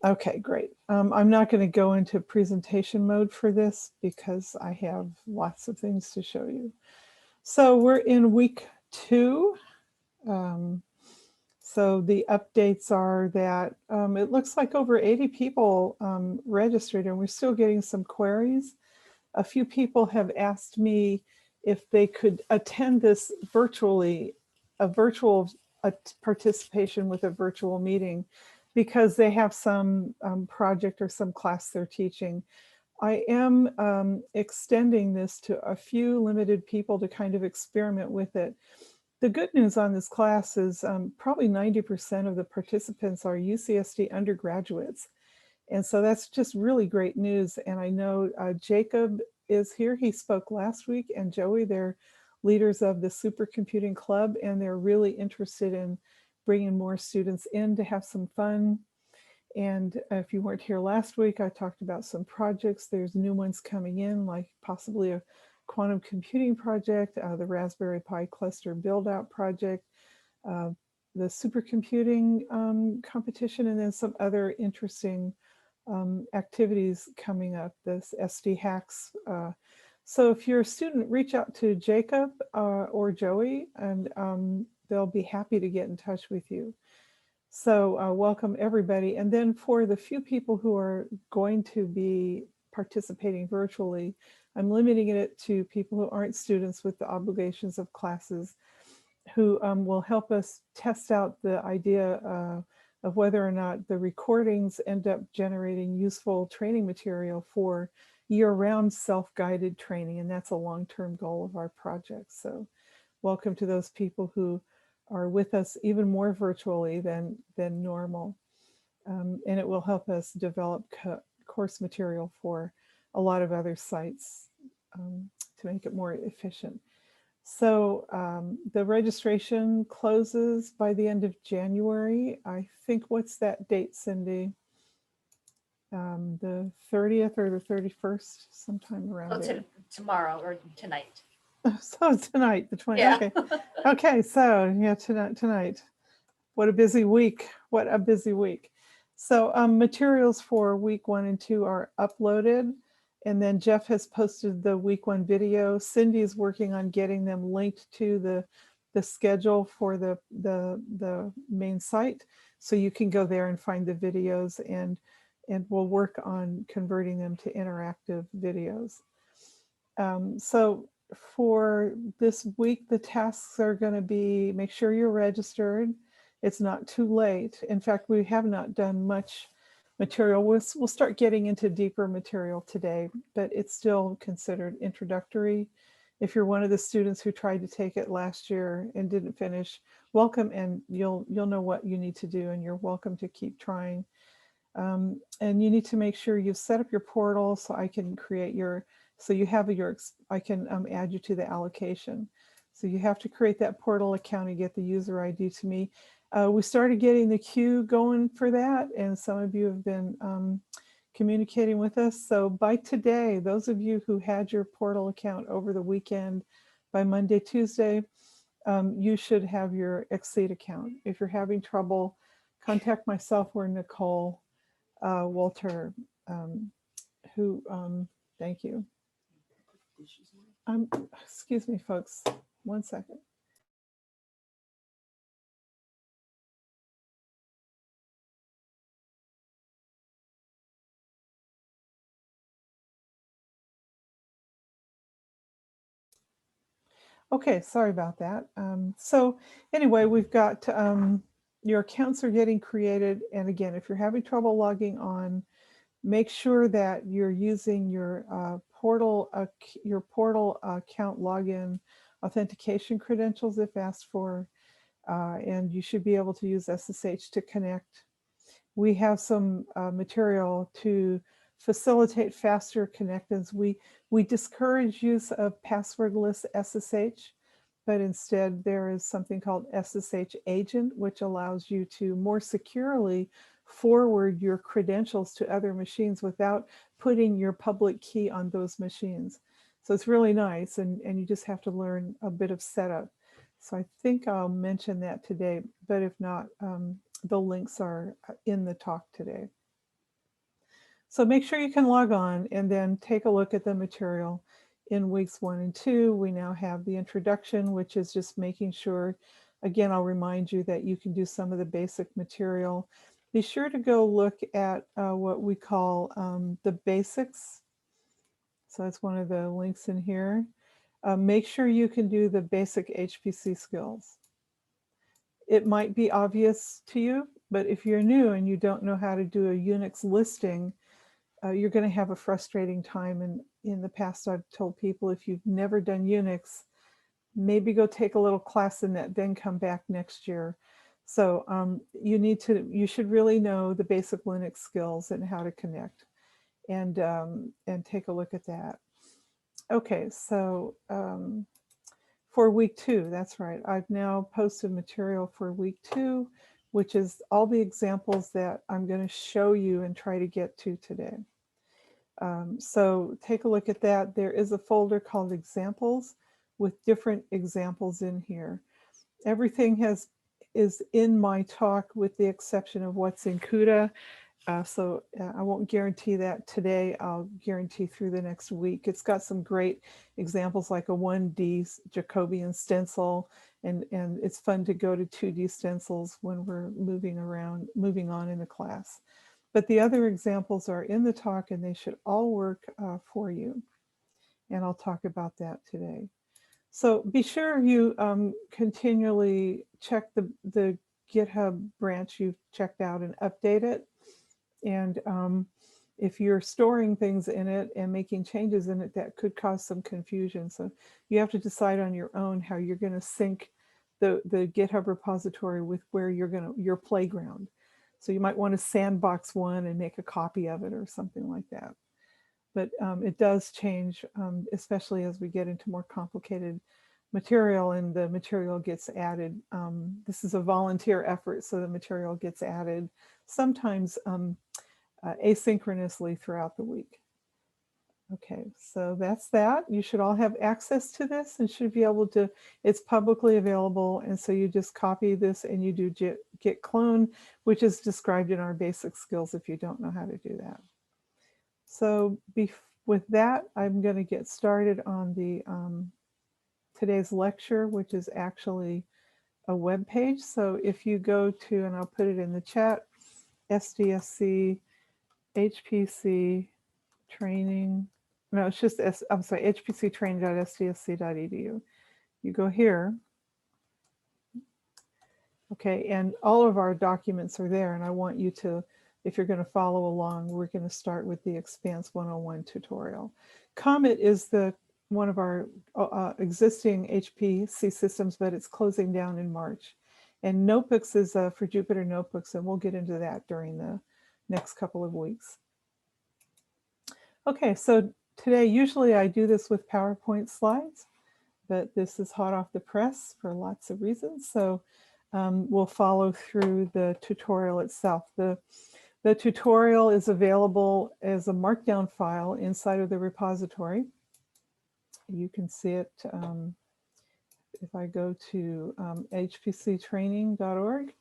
Okay, great. I'm not going to go into presentation mode for this because I have lots of things to show you. So we're in week 2. So the updates are that it looks like over 80 people registered, and we're still getting some queries. A few people have asked me if they could attend this virtually, a virtual participation with a virtual meeting, because they have some project or some class they're teaching. I am extending this to a few limited people to kind of experiment with it. The good news on this class is probably 90% of the participants are UCSD undergraduates. And so that's just really great news. And I know Jacob is here. He spoke last week, and Joey, they're leaders of the Supercomputing Club, and they're really interested in bringing more students in to have some fun. And if you weren't here last week, I talked about some projects. There's new ones coming in, like possibly a quantum computing project, the Raspberry Pi cluster build out project, the supercomputing competition, and then some other interesting activities coming up, this SD hacks. So if you're a student, reach out to Jacob or Joey, and they'll be happy to get in touch with you. So welcome everybody. And then for the few people who are going to be participating virtually, I'm limiting it to people who aren't students with the obligations of classes, who will help us test out the idea of whether or not the recordings end up generating useful training material for year-round self-guided training. And that's a long-term goal of our project. So welcome to those people who are with us even more virtually than normal. And it will help us develop course material for a lot of other sites to make it more efficient. So the registration closes by the end of January. I think, what's that date, Cindy? The 30th or the 31st, sometime around there. Tomorrow or tonight. So tonight, the 20th. Yeah. Okay. Okay, so yeah, tonight. What a busy week. What a busy week. So materials for week 1 and 2 are uploaded. And then Jeff has posted the week 1 video. Cindy is working on getting them linked to the schedule for the main site. So you can go there and find the videos, and we'll work on converting them to interactive videos. So for this week, the tasks are going to be, make sure you're registered. It's not too late. In fact, we have not done much material. We'll start getting into deeper material today, but it's still considered introductory. If you're one of the students who tried to take it last year and didn't finish, welcome, and you'll know what you need to do, and you're welcome to keep trying. And you need to make sure you've set up your portal so I can create your, so you have your, I can add you to the allocation. So you have to create that portal account and get the user ID to me. We started getting the queue going for that, and some of you have been communicating with us. So by today, those of you who had your portal account over the weekend, by Monday, Tuesday, you should have your Exceed account. If you're having trouble, contact myself or Nicole Walter, who, thank you. Excuse me, folks, 1 second. Okay, sorry about that. So anyway, we've got your accounts are getting created. And again, if you're having trouble logging on, make sure that you're using your portal account login authentication credentials if asked for, and you should be able to use SSH to connect. We have some material to facilitate faster connections. We discourage use of passwordless SSH, but instead there is something called SSH agent, which allows you to more securely forward your credentials to other machines without putting your public key on those machines. So it's really nice, and you just have to learn a bit of setup. So I think I'll mention that today, but if not, the links are in the talk today. So make sure you can log on and then take a look at the material. In weeks 1 and 2, we now have the introduction, which is just making sure, again, I'll remind you that you can do some of the basic material. Be sure to go look at what we call the basics. So that's one of the links in here. Make sure you can do the basic HPC skills. It might be obvious to you, but if you're new and you don't know how to do a Unix listing, you're going to have a frustrating time. And in the past, I've told people, if you've never done Unix, maybe go take a little class in that, then come back next year. So you should really know the basic Linux skills and how to connect, and take a look at that. Okay, so for week 2, that's right. I've now posted material for week 2, which is all the examples that I'm going to show you and try to get to today. So take a look at that. There is a folder called examples with different examples in here. Everything is in my talk with the exception of what's in CUDA. So I won't guarantee that today. I'll guarantee through the next week. It's got some great examples like a 1D Jacobian stencil, and it's fun to go to 2D stencils when we're moving on in the class. But the other examples are in the talk and they should all work for you. And I'll talk about that today. So be sure you continually check the GitHub branch you've checked out and update it. And if you're storing things in it and making changes in it, that could cause some confusion. So you have to decide on your own how you're going to sync the GitHub repository with where your playground. So you might want to sandbox one and make a copy of it or something like that. But it does change, especially as we get into more complicated material and the material gets added. This is a volunteer effort, so the material gets added sometimes asynchronously throughout the week. Okay, so that's that. You should all have access to this and should be able to, it's publicly available. And so you just copy this and you do git clone, which is described in our basic skills if you don't know how to do that. So with that, I'm going to get started on the today's lecture, which is actually a web page. So if you go to, and I'll put it in the chat, SDSC, HPC training, no, it's just, I'm sorry, hpctraining.sdsc.edu. You go here. Okay, and all of our documents are there, and I want you to, if you're going to follow along, we're going to start with the Expanse 101 tutorial. Comet is one of our existing HPC systems, but it's closing down in March. And Notebooks is for Jupyter Notebooks, and we'll get into that during the next couple of weeks. Okay, so today, usually I do this with PowerPoint slides, but this is hot off the press for lots of reasons. So we'll follow through the tutorial itself. The tutorial is available as a markdown file inside of the repository. You can see it if I go to hpctraining.org.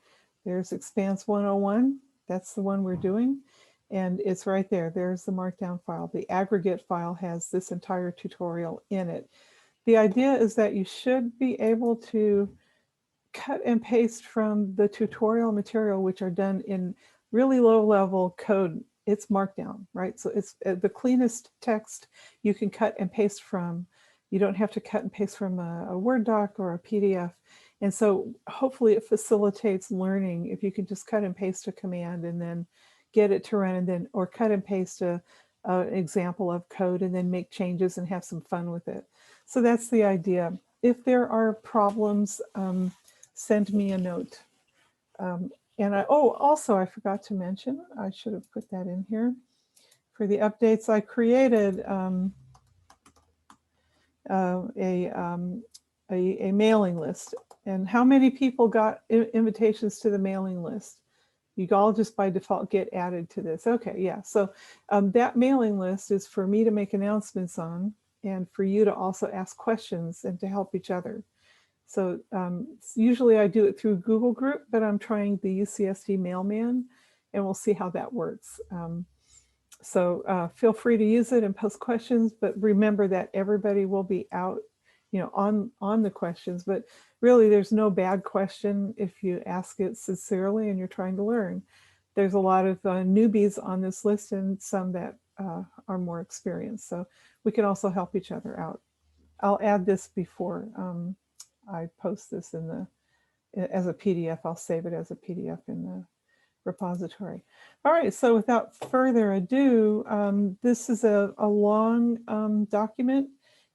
There's Expanse 101. That's the one we're doing. And it's right there. There's the markdown file. The aggregate file has this entire tutorial in it. The idea is that you should be able to cut and paste from the tutorial material, which are done in really low-level code. It's markdown, right? So it's the cleanest text you can cut and paste from. You don't have to cut and paste from a Word doc or a PDF. And so hopefully it facilitates learning if you can just cut and paste a command and then get it to run, and then, or cut and paste an example of code and then make changes and have some fun with it. So that's the idea. If there are problems, send me a note. And also I forgot to mention, I should have put that in here. For the updates, I created a mailing list. And how many people got invitations to the mailing list? You all just by default get added to this. Okay, yeah. So that mailing list is for me to make announcements on and for you to also ask questions and to help each other. So usually I do it through Google Group, but I'm trying the UCSD Mailman and we'll see how that works. So feel free to use it and post questions, but remember that everybody will be out, on the questions. But really, there's no bad question if you ask it sincerely and you're trying to learn. There's a lot of newbies on this list and some that are more experienced. So we can also help each other out. I'll add this before I post this as a PDF. I'll save it as a PDF in the repository. All right, so without further ado, this is a long document,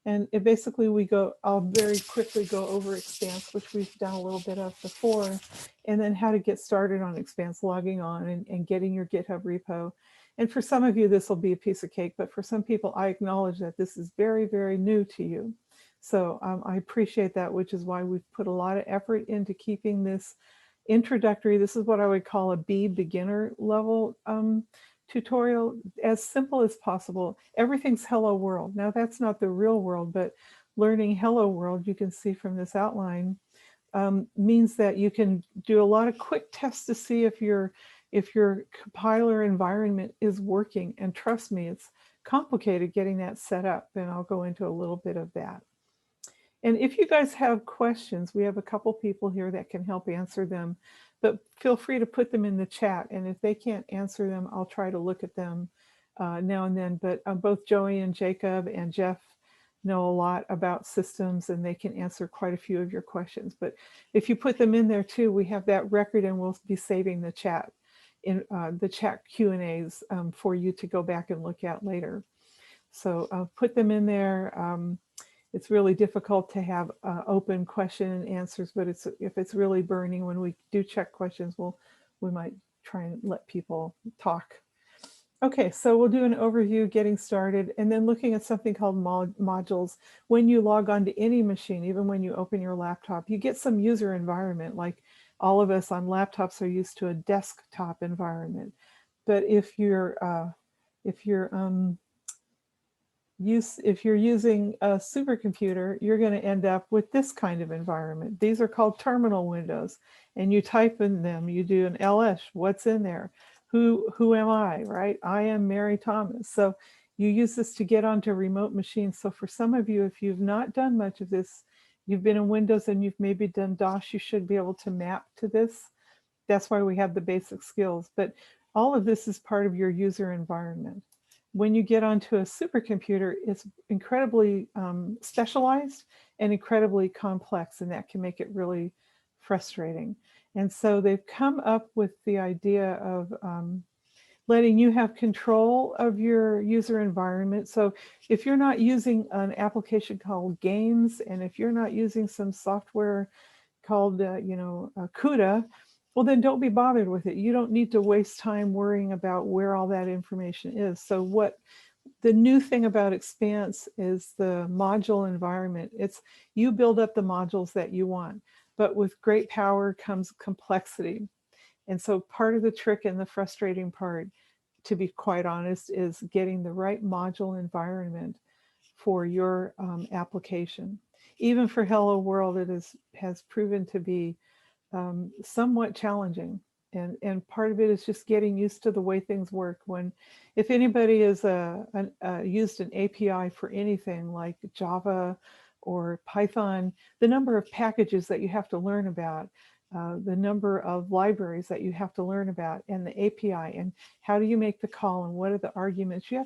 and basically I'll very quickly go over Expanse, which we've done a little bit of before, and then how to get started on Expanse, logging on and getting your GitHub repo. And for some of you, this will be a piece of cake, but for some people, I acknowledge that this is very, very new to you. So I appreciate that, which is why we've put a lot of effort into keeping this introductory. This is what I would call a B beginner level tutorial, as simple as possible. Everything's hello world. Now that's not the real world, but learning hello world, you can see from this outline, means that you can do a lot of quick tests to see if your compiler environment is working. And trust me, it's complicated getting that set up, and I'll go into a little bit of that. And if you guys have questions, we have a couple people here that can help answer them, but feel free to put them in the chat. And if they can't answer them, I'll try to look at them now and then. But both Joey and Jacob and Jeff know a lot about systems, and they can answer quite a few of your questions. But if you put them in there too, we have that record, and we'll be saving the chat in the chat Q&As for you to go back and look at later. So put them in there. It's really difficult to have open question and answers, but if it's really burning, when we do check questions, we might try and let people talk. Okay, so we'll do an overview, getting started, and then looking at something called modules. When you log on to any machine, even when you open your laptop, you get some user environment. Like all of us on laptops are used to a desktop environment. But if you're using a supercomputer, you're going to end up with this kind of environment. These are called terminal windows, and you type in them. You do an ls, what's in there? Who am I, right? I am Mary Thomas. So you use this to get onto remote machines. So for some of you, if you've not done much of this, you've been in Windows and you've maybe done DOS, you should be able to map to this. That's why we have the basic skills. But all of this is part of your user environment. When you get onto a supercomputer, it's incredibly specialized and incredibly complex, and that can make it really frustrating. And so they've come up with the idea of letting you have control of your user environment. So if you're not using an application called Games, and if you're not using some software called, CUDA, well, then don't be bothered with it. You don't need to waste time worrying about where all that information is. So what the new thing about Expanse is the module environment. It's you build up the modules that you want, but with great power comes complexity. And so part of the trick and the frustrating part, to be quite honest, is getting the right module environment for your application. Even for Hello World, it has proven to be somewhat challenging. And part of it is just getting used to the way things work. If anybody has used an API for anything like Java or Python, the number of packages that you have to learn about, the number of libraries that you have to learn about, and the API, and how do you make the call, and what are the arguments? You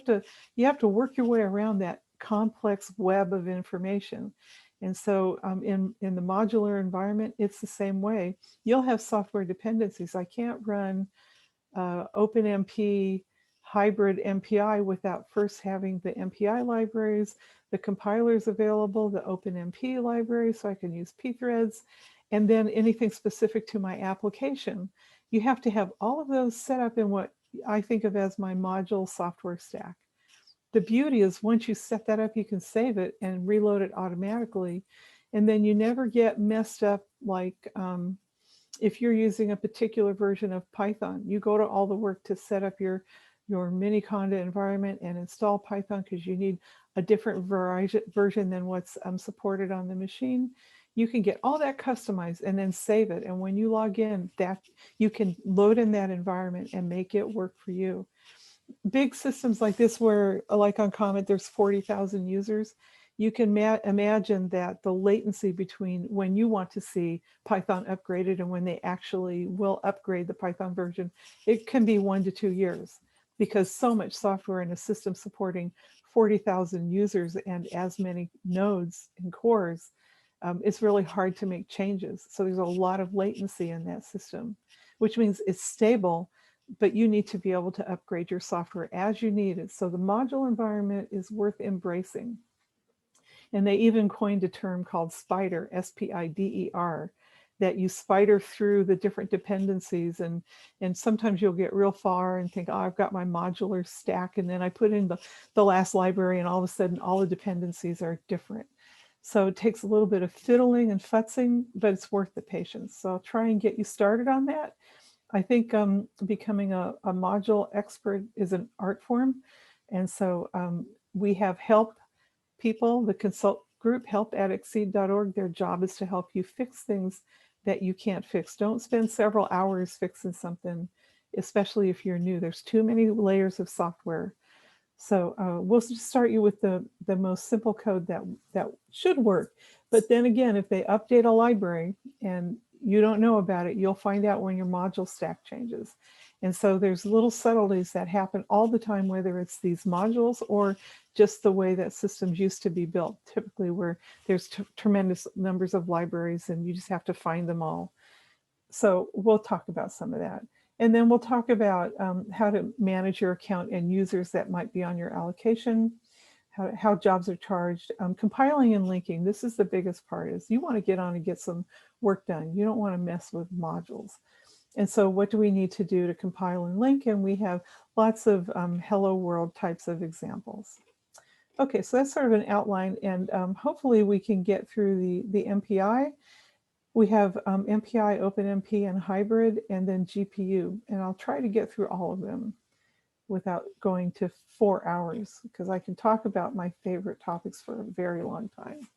have to work your way around that complex web of information. And so in the modular environment, it's the same way. You'll have software dependencies. I can't run OpenMP hybrid MPI without first having the MPI libraries, the compilers available, the OpenMP library, so I can use pthreads, and then anything specific to my application. You have to have all of those set up in what I think of as my module software stack. The beauty is once you set that up, you can save it and reload it automatically. And then you never get messed up like if you're using a particular version of Python, you go to all the work to set up your Miniconda environment and install Python because you need a different version than what's supported on the machine. You can get all that customized and then save it. And when you log in, that you can load in that environment and make it work for you. big systems like this where, like on Comet, there's 40,000 users, you can imagine that the latency between when you want to see Python upgraded and when they actually will upgrade the Python version, it can be 1 to 2 years, because so much software in a system supporting 40,000 users and as many nodes and cores, it's really hard to make changes. So there's a lot of latency in that system, which means it's stable, but you need to be able to upgrade your software as you need it. So the module environment is worth embracing. And they even coined a term called spider, S-P-I-D-E-R, that you spider through the different dependencies. And sometimes you'll get real far and think, oh, I've got my modular stack. And then I put in the last library and all of a sudden all the dependencies are different. So it takes a little bit of fiddling and futzing, but it's worth the patience. So I'll try and get you started on that. I think becoming a module expert is an art form. And so we have help people, the consult group, help@exceed.org. Their job is to help you fix things that you can't fix. Don't spend several hours fixing something, especially if you're new. There's too many layers of software. So we'll just start you with the most simple code that should work. But then again, if they update a library and you don't know about it, you'll find out when your module stack changes. And so there's little subtleties that happen all the time, whether it's these modules or just the way that systems used to be built, typically where there's tremendous numbers of libraries and you just have to find them all. So we'll talk about some of that. And then we'll talk about how to manage your account and users that might be on your allocation, how jobs are charged, compiling and linking. This is the biggest part, is you want to get on and get some work done. You don't want to mess with modules. And so what do we need to do to compile and link? And we have lots of hello world types of examples. Okay, so that's sort of an outline, and hopefully we can get through the MPI. We have MPI, OpenMP, and hybrid, and then GPU. And I'll try to get through all of them without going to 4 hours, because I can talk about my favorite topics for a very long time.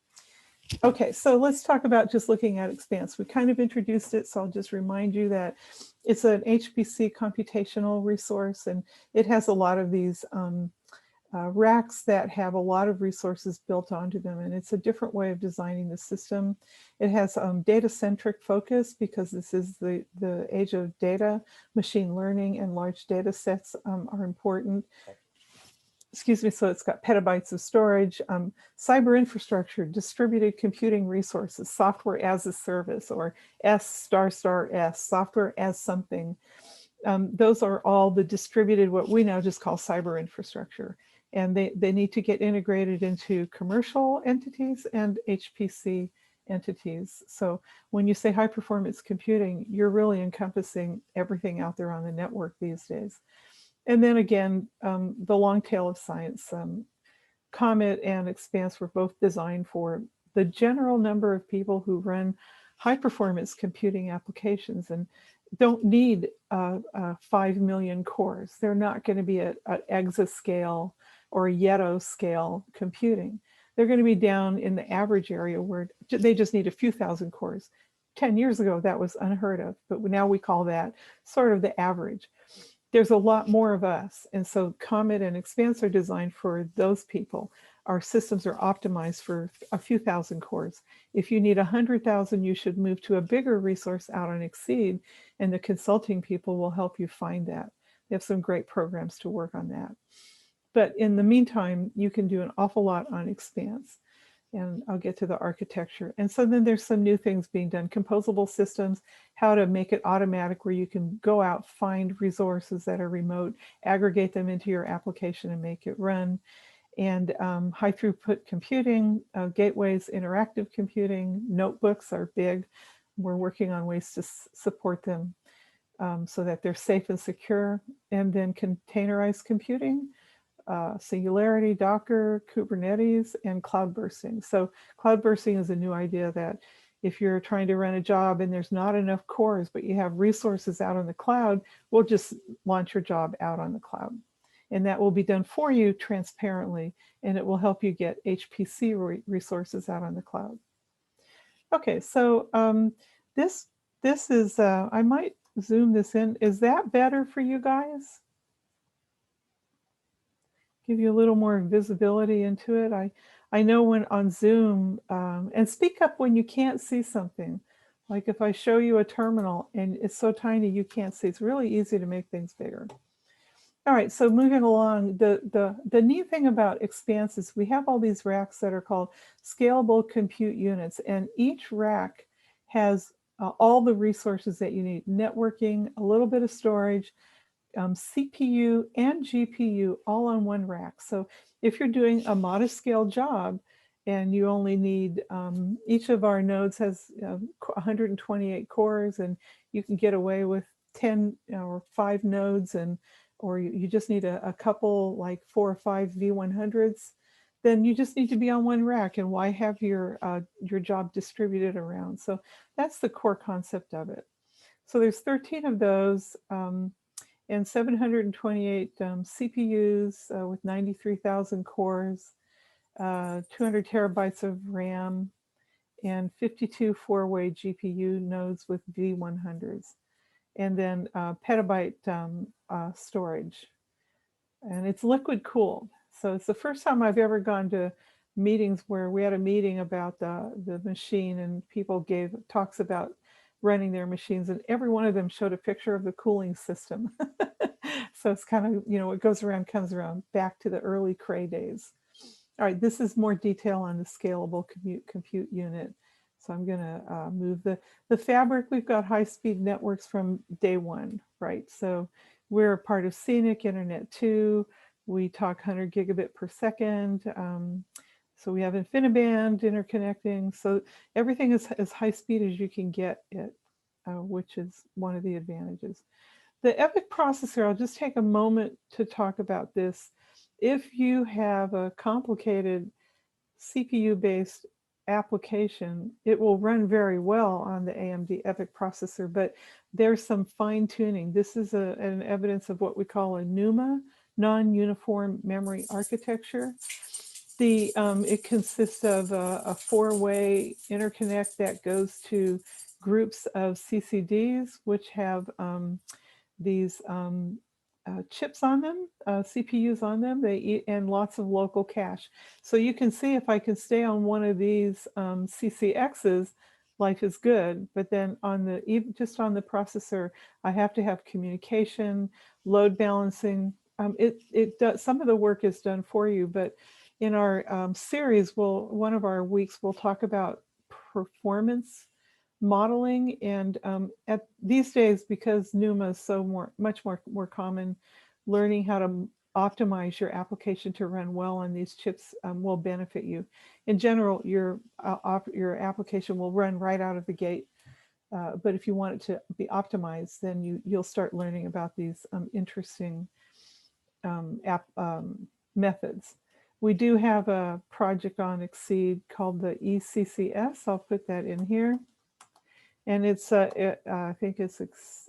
Okay, so let's talk about just looking at Expanse. We kind of introduced it, so I'll just remind you that it's an HPC computational resource, and it has a lot of these racks that have a lot of resources built onto them, and it's a different way of designing the system. It has data-centric focus because this is the age of data. Machine learning and large data sets are important. Excuse me, so it's got petabytes of storage, cyber infrastructure, distributed computing resources, software as a service, or S**S, software as something. Those are all the distributed, what we now just call cyber infrastructure. And they need to get integrated into commercial entities and HPC entities. So when you say high performance computing, you're really encompassing everything out there on the network these days. And then again, the long tail of science. Comet and Expanse were both designed for the general number of people who run high performance computing applications and don't need 5 million cores. They're not going to be at exascale or Yeto scale computing. They're going to be down in the average area where they just need a few thousand cores. 10 years ago, that was unheard of, but now we call that sort of the average. There's a lot more of us. And so Comet and Expanse are designed for those people. Our systems are optimized for a few thousand cores. If you need 100,000, you should move to a bigger resource out on Exceed, and the consulting people will help you find that. They have some great programs to work on that. But in the meantime, you can do an awful lot on Expanse. And I'll get to the architecture. And so then there's some new things being done. Composable systems, how to make it automatic where you can go out, find resources that are remote, aggregate them into your application and make it run. And high throughput computing, gateways, interactive computing, notebooks are big. We're working on ways to support them so that they're safe and secure. And then containerized computing, Singularity, Docker, Kubernetes, and cloud bursting. So cloud bursting is a new idea that if you're trying to run a job and there's not enough cores, but you have resources out on the cloud, we'll just launch your job out on the cloud. And that will be done for you transparently, and it will help you get HPC resources out on the cloud. Okay, so this is, I might zoom this in. Is that better for you guys? give you a little more visibility into it. I know when on Zoom, and speak up when you can't see something. Like if I show you a terminal and it's so tiny you can't see, it's really easy to make things bigger. All right, so moving along, the neat thing about Expanse is we have all these racks that are called Scalable Compute Units, and each rack has all the resources that you need: networking, a little bit of storage, CPU and GPU all on one rack. So if you're doing a modest scale job and you only need, each of our nodes has 128 cores, and you can get away with 10 or 5 nodes, and or you just need a couple, like 4 or 5 V100s, then you just need to be on one rack, and why have your job distributed around? So that's the core concept of it. So there's 13 of those, and 728 CPUs with 93,000 cores, 200 terabytes of RAM, and 52 four-way GPU nodes with V100s, and then petabyte storage. And it's liquid cooled. So it's the first time I've ever gone to meetings where we had a meeting about the machine, and people gave talks about running their machines, and every one of them showed a picture of the cooling system. So it's kind of, you know, what goes around comes around, back to the early Cray days. All right, this is more detail on the Scalable Compute Unit. So I'm going to move the fabric. We've got high-speed networks from day one, right? So we're a part of Scenic Internet 2. We talk 100 gigabit per second. So we have InfiniBand interconnecting. So everything is as high speed as you can get it, which is one of the advantages. The EPYC processor, I'll just take a moment to talk about this. If you have a complicated CPU-based application, it will run very well on the AMD EPYC processor, but there's some fine tuning. This is an evidence of what we call a NUMA, non-uniform memory architecture. It consists of a 4-way interconnect that goes to groups of CCDs, which have these chips on them, CPUs on them, and lots of local cache. So you can see if I can stay on one of these CCXs, life is good. But then even just on the processor, I have to have communication, load balancing. It does, some of the work is done for you, but in our series, one of our weeks, we'll talk about performance modeling, and at these days, because NUMA is so much more common, learning how to optimize your application to run well on these chips will benefit you. In general, your application will run right out of the gate, but if you want it to be optimized, then you'll start learning about these interesting methods. We do have a project on Exceed called the ECCS. I'll put that in here. And it's, I think it's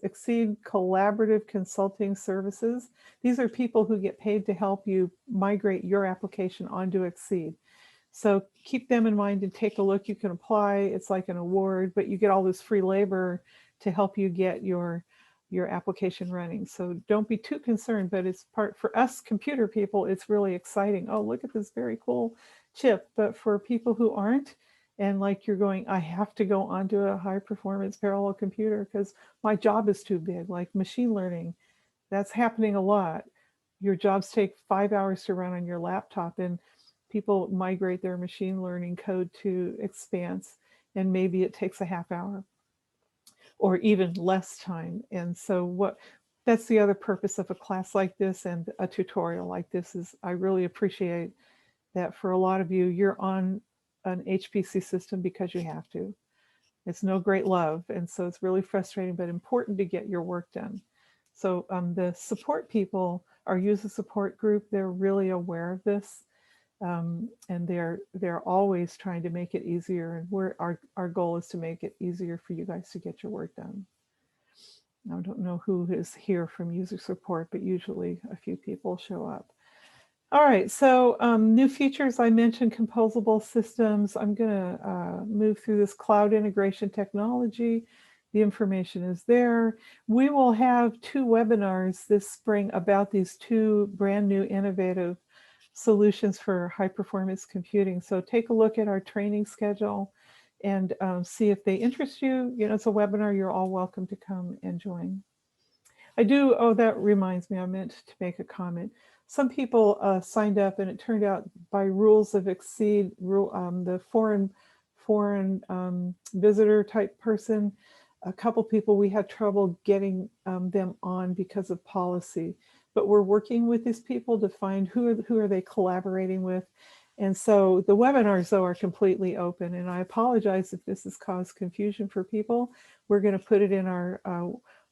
Exceed Collaborative Consulting Services. These are people who get paid to help you migrate your application onto Exceed. So keep them in mind and take a look. You can apply. It's like an award, but you get all this free labor to help you get your application running. So don't be too concerned, but it's for us computer people, it's really exciting. Oh, look at this very cool chip. But for people who aren't, and like you're going, I have to go onto a high performance parallel computer because my job is too big, like machine learning, that's happening a lot. Your jobs take 5 hours to run on your laptop, and people migrate their machine learning code to Expanse, and maybe it takes a half hour or even less time. And so that's the other purpose of a class like this and a tutorial like this is I really appreciate that for a lot of you, you're on an HPC system because you have to. It's no great love. And so it's really frustrating, but important to get your work done. So the support people, our user support group, they're really aware of this. And they're always trying to make it easier. And our goal is to make it easier for you guys to get your work done. I don't know who is here from user support, but usually a few people show up. All right, so new features, I mentioned composable systems. I'm gonna move through this cloud integration technology. The information is there. We will have 2 webinars this spring about these 2 brand new innovative solutions for high performance computing. So take a look at our training schedule and see if they interest you. You know, it's a webinar, you're all welcome to come and join. Oh, that reminds me, I meant to make a comment. Some people signed up and it turned out by rules of exceed, the foreign visitor type person, a couple people, we had trouble getting them on because of policy. But we're working with these people to find who are they collaborating with. And so the webinars, though, are completely open. And I apologize if this has caused confusion for people. We're going to put it in our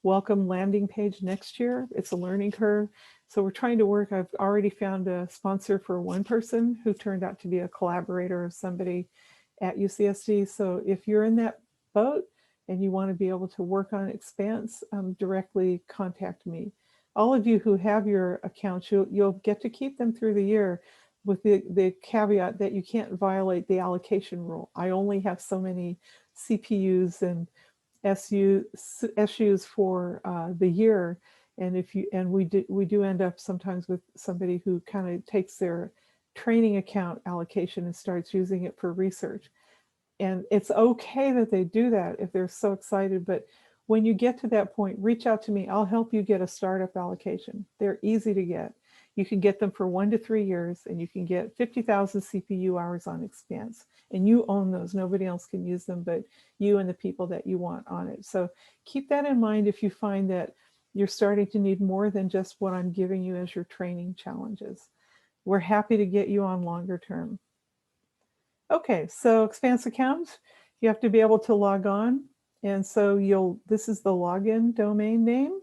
welcome landing page next year. It's a learning curve. So we're trying to work. I've already found a sponsor for one person who turned out to be a collaborator of somebody at UCSD. So if you're in that boat and you want to be able to work on Expanse, directly contact me. All of you who have your accounts, you'll get to keep them through the year with the caveat that you can't violate the allocation rule. I only have so many CPUs and SUs for the year, and we do end up sometimes with somebody who kind of takes their training account allocation and starts using it for research. And it's okay that they do that if they're so excited, but when you get to that point, reach out to me. I'll help you get a startup allocation. They're easy to get. You can get them for 1 to 3 years, and you can get 50,000 CPU hours on Expanse. And you own those. Nobody else can use them but you and the people that you want on it. So keep that in mind if you find that you're starting to need more than just what I'm giving you as your training challenges. We're happy to get you on longer term. Okay, so Expanse account, you have to be able to log on. And so this is the login domain name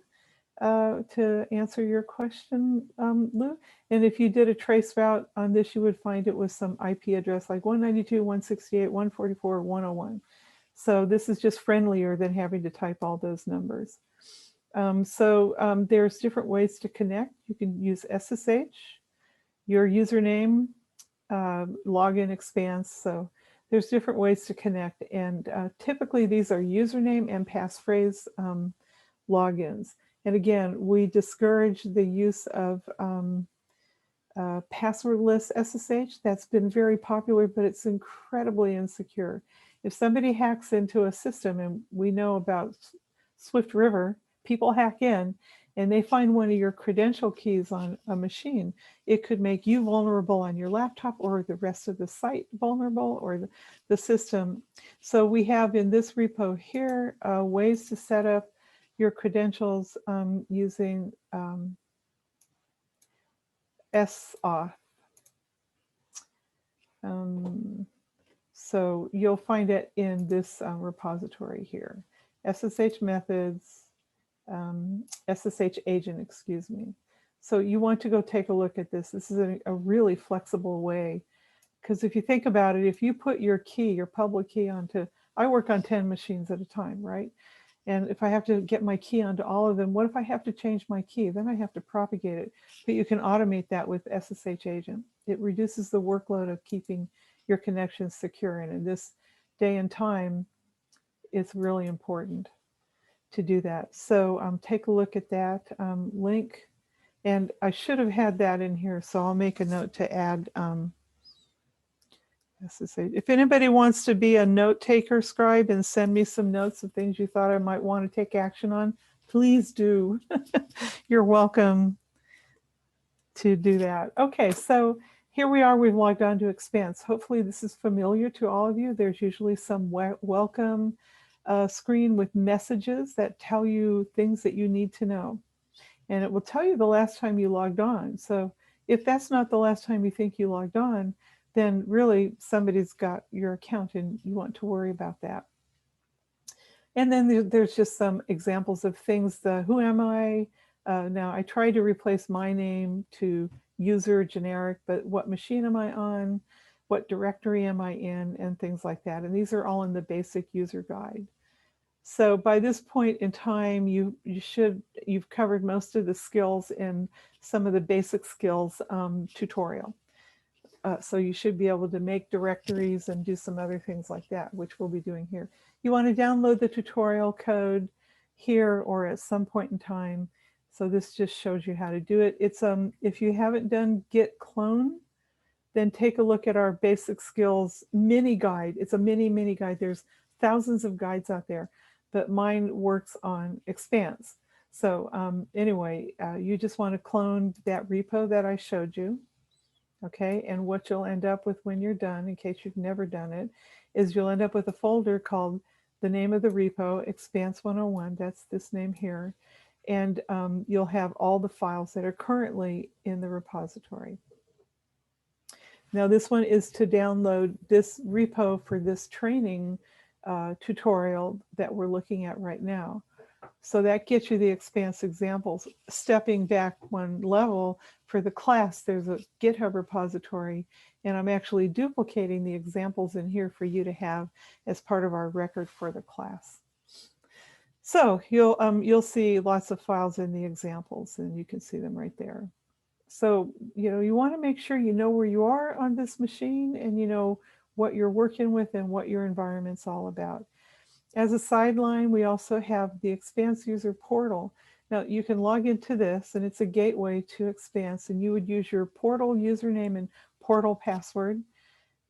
to answer your question, Lou. And if you did a trace route on this, you would find it was some IP address like 192.168.144.101. So this is just friendlier than having to type all those numbers. There's different ways to connect. You can use SSH, your username, login Expanse. So there's different ways to connect, and typically these are username and passphrase logins. And again, we discourage the use of passwordless SSH. That's been very popular, but it's incredibly insecure. If somebody hacks into a system, and we know about Swift River, people hack in and they find one of your credential keys on a machine, it could make you vulnerable on your laptop or the rest of the site vulnerable or the system. So we have in this repo here ways to set up your credentials using SAuth. So you'll find it in this repository here. SSH methods, SSH agent, excuse me. So you want to go take a look at this. This is a really flexible way, because if you think about it, if you put your key, your public key onto, I work on 10 machines at a time, right? And if I have to get my key onto all of them, what if I have to change my key? Then I have to propagate it. But you can automate that with SSH agent. It reduces the workload of keeping your connections secure. And in this day and time, it's really important to do that. So take a look at that link. And I should have had that in here, so I'll make a note to add SSH. If anybody wants to be a note taker scribe and send me some notes of things you thought I might want to take action on, please do. You're welcome to do that. Okay, so here we are, we've logged on to Expanse. Hopefully this is familiar to all of you. There's usually some welcome screen with messages that tell you things that you need to know. And it will tell you the last time you logged on. So if that's not the last time you think you logged on, then really somebody's got your account and you want to worry about that. And then there's just some examples of things. Who am I? Now I try to replace my name to user generic, but what machine am I on? What directory am I in? And things like that. And these are all in the basic user guide. So by this point in time, you've covered most of the skills in some of the basic skills tutorial. So you should be able to make directories and do some other things like that, which we'll be doing here. You want to download the tutorial code here or at some point in time. So this just shows you how to do it. It's if you haven't done git clone, then take a look at our basic skills mini guide. It's a mini guide. There's thousands of guides out there, but mine works on Expanse. So anyway, you just want to clone that repo that I showed you. Okay, and what you'll end up with when you're done, in case you've never done it, is you'll end up with a folder called the name of the repo, Expanse 101, that's this name here, and you'll have all the files that are currently in the repository. Now this one is to download this repo for this training tutorial that we're looking at right now. So that gets you the Expanse examples. Stepping back one level, for the class, there's a GitHub repository, and I'm actually duplicating the examples in here for you to have as part of our record for the class. So you'll see lots of files in the examples, and you can see them right there. So you want to make sure you know where you are on this machine, and you know what you're working with and what your environment's all about. As a sideline, we also have the Expanse user portal. Now you can log into this, and it's a gateway to Expanse, and you would use your portal username and portal password.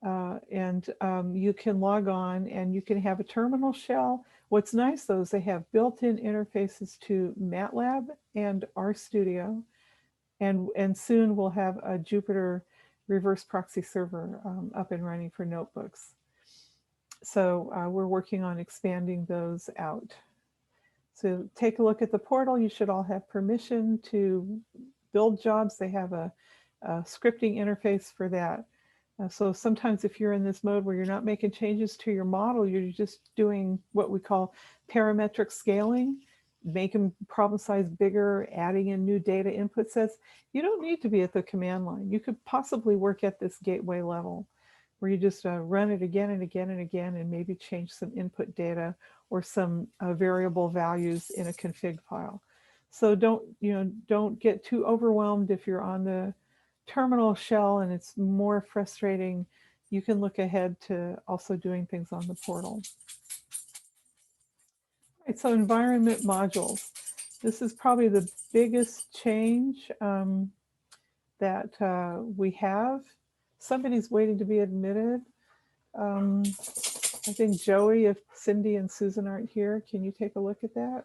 You can log on, and you can have a terminal shell. What's nice though is they have built-in interfaces to MATLAB and RStudio, and soon we'll have a Jupyter reverse proxy server up and running for notebooks. So we're working on expanding those out. So take a look at the portal. You should all have permission to build jobs. They have a scripting interface for that. So sometimes if you're in this mode where you're not making changes to your model, you're just doing what we call parametric scaling, making problem size bigger, adding in new data input sets. You don't need to be at the command line. You could possibly work at this gateway level, where you just run it again and again and again, and maybe change some input data or some variable values in a config file. So don't get too overwhelmed if you're on the terminal shell and it's more frustrating. You can look ahead to also doing things on the portal. All right, so environment modules. This is probably the biggest change that we have. Somebody's waiting to be admitted. I think Joey, if Cindy and Susan aren't here, can you take a look at that?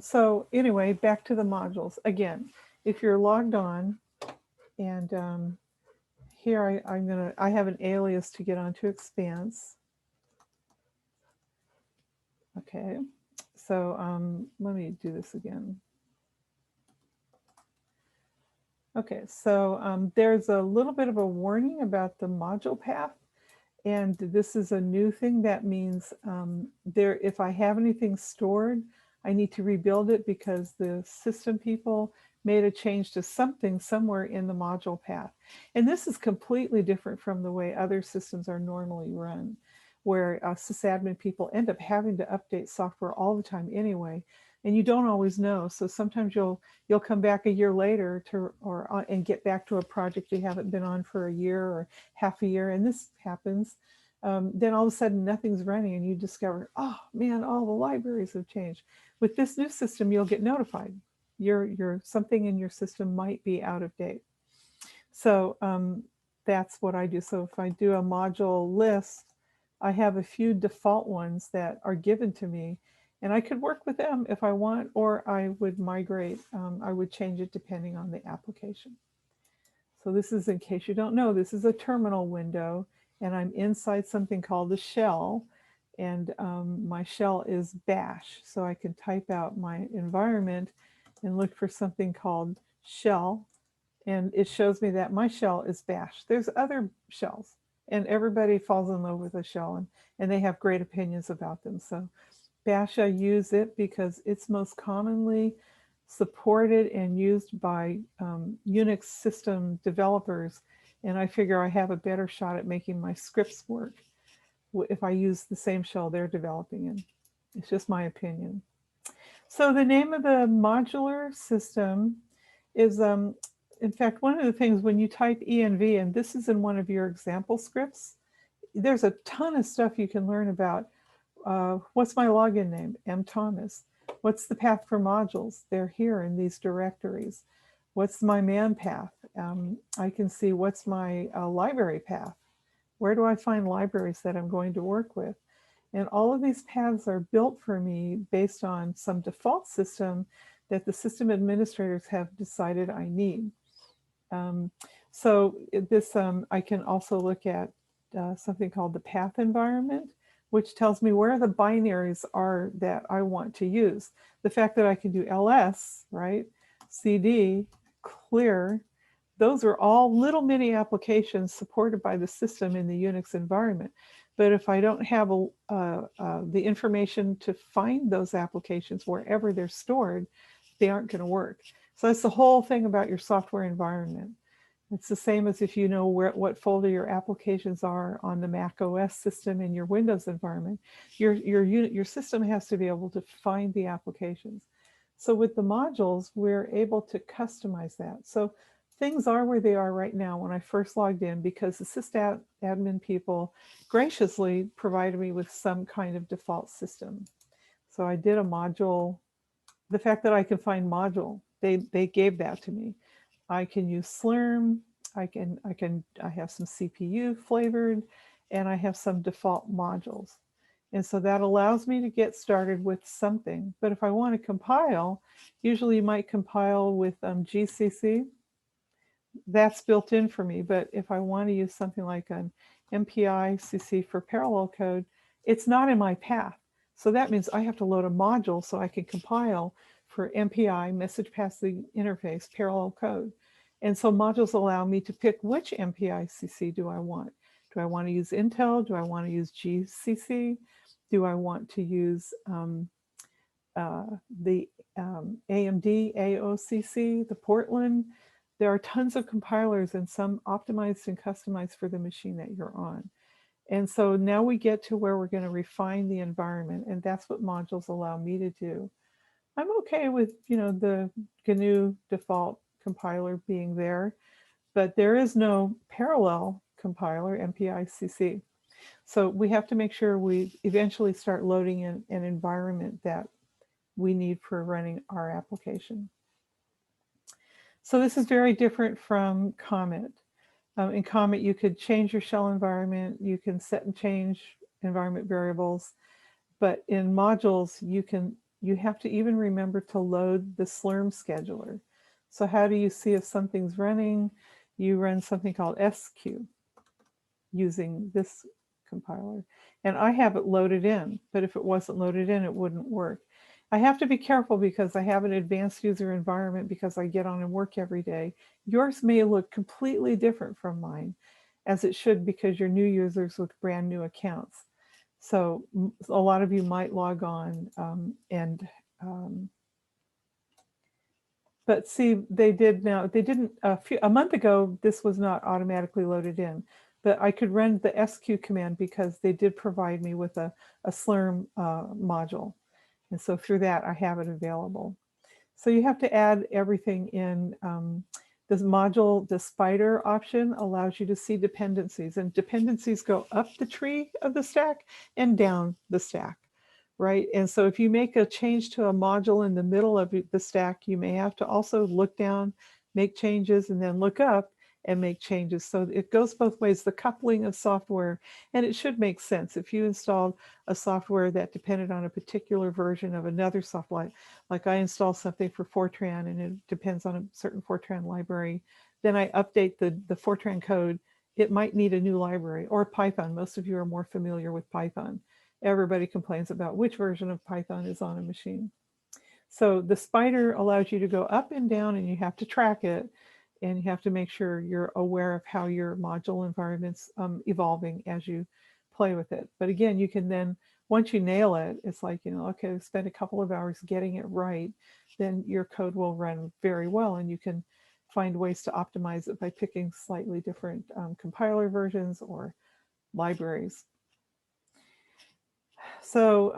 So anyway, back to the modules. Again, if you're logged on, and here I have an alias to get onto Expanse. Okay, so let me do this again. Okay, so there's a little bit of a warning about the module path, and this is a new thing. That means if I have anything stored, I need to rebuild it because the system people made a change to something somewhere in the module path. And this is completely different from the way other systems are normally run, where sysadmin people end up having to update software all the time anyway, and you don't always know. So sometimes you'll come back a year later and get back to a project you haven't been on for a year or half a year, and this happens. Then all of a sudden nothing's running, and you discover, oh man, all the libraries have changed. With this new system, you'll get notified. Something in your system might be out of date. So that's what I do. So if I do a module list, I have a few default ones that are given to me, and I could work with them if I want, or I would migrate. I would change it depending on the application. So this is, in case you don't know, this is a terminal window, and I'm inside something called the shell, and my shell is bash. So I can type out my environment and look for something called shell, and it shows me that my shell is bash. There's other shells, and everybody falls in love with a shell, and they have great opinions about them. So bash, I use it because it's most commonly supported and used by Unix system developers, and I figure I have a better shot at making my scripts work if I use the same shell they're developing in. It's just my opinion. So the name of the modular system is, in fact, one of the things when you type env, and this is in one of your example scripts, there's a ton of stuff you can learn about. What's my login name? M. Thomas. What's the path for modules? They're here in these directories. What's my man path? I can see what's my library path. Where do I find libraries that I'm going to work with? And all of these paths are built for me based on some default system that the system administrators have decided I need. I can also look at something called the path environment, which tells me where the binaries are that I want to use. The fact that I can do ls, right, cd, clear, those are all little mini applications supported by the system in the Unix environment. But if I don't have the information to find those applications wherever they're stored, they aren't going to work. So that's the whole thing about your software environment. It's the same as if you know what folder your applications are on the Mac OS system in your Windows environment. Your system has to be able to find the applications. So with the modules, we're able to customize that. So things are where they are right now when I first logged in, because the sysadmin people graciously provided me with some kind of default system. So I did a module. The fact that I can find module, they gave that to me. I can use Slurm. I have some CPU flavored, and I have some default modules. And so that allows me to get started with something. But if I want to compile, usually you might compile with GCC. That's built in for me. But if I want to use something like an MPI CC for parallel code, it's not in my path. So that means I have to load a module so I can compile for MPI, message passing interface, parallel code. And so modules allow me to pick which MPI CC do I want. Do I want to use Intel? Do I want to use GCC? Do I want to use the AMD AOCC, the Portland? There are tons of compilers, and some optimized and customized for the machine that you're on. And so now we get to where we're going to refine the environment, and that's what modules allow me to do. I'm okay with, the GNU default compiler being there, but there is no parallel compiler, MPI-CC. So we have to make sure we eventually start loading in an environment that we need for running our application. So this is very different from Comet. In Comet, you could change your shell environment, you can set and change environment variables, but in modules, you have to even remember to load the Slurm scheduler. So how do you see if something's running? You run something called SQ using this compiler. And I have it loaded in, but if it wasn't loaded in, it wouldn't work. I have to be careful because I have an advanced user environment because I get on and work every day. Yours may look completely different from mine, as it should, because you're new users with brand new accounts. So a lot of you might log on but see, they didn't, a month ago, this was not automatically loaded in, but I could run the SQ command because they did provide me with a Slurm module. And so through that, I have it available. So you have to add everything in. This module, the spider option allows you to see dependencies, and dependencies go up the tree of the stack and down the stack, right? And so if you make a change to a module in the middle of the stack, you may have to also look down, make changes, and then look up and make changes. So it goes both ways, the coupling of software, and it should make sense. If you installed a software that depended on a particular version of another software, like I install something for Fortran and it depends on a certain Fortran library, then I update the Fortran code, it might need a new library, or Python. Most of you are more familiar with Python. Everybody complains about which version of Python is on a machine. So the spider allows you to go up and down, and you have to track it. And you have to make sure you're aware of how your module environment's evolving as you play with it. But again, you can then, once you nail it, it's like, okay, spend a couple of hours getting it right, then your code will run very well. And you can find ways to optimize it by picking slightly different compiler versions or libraries. So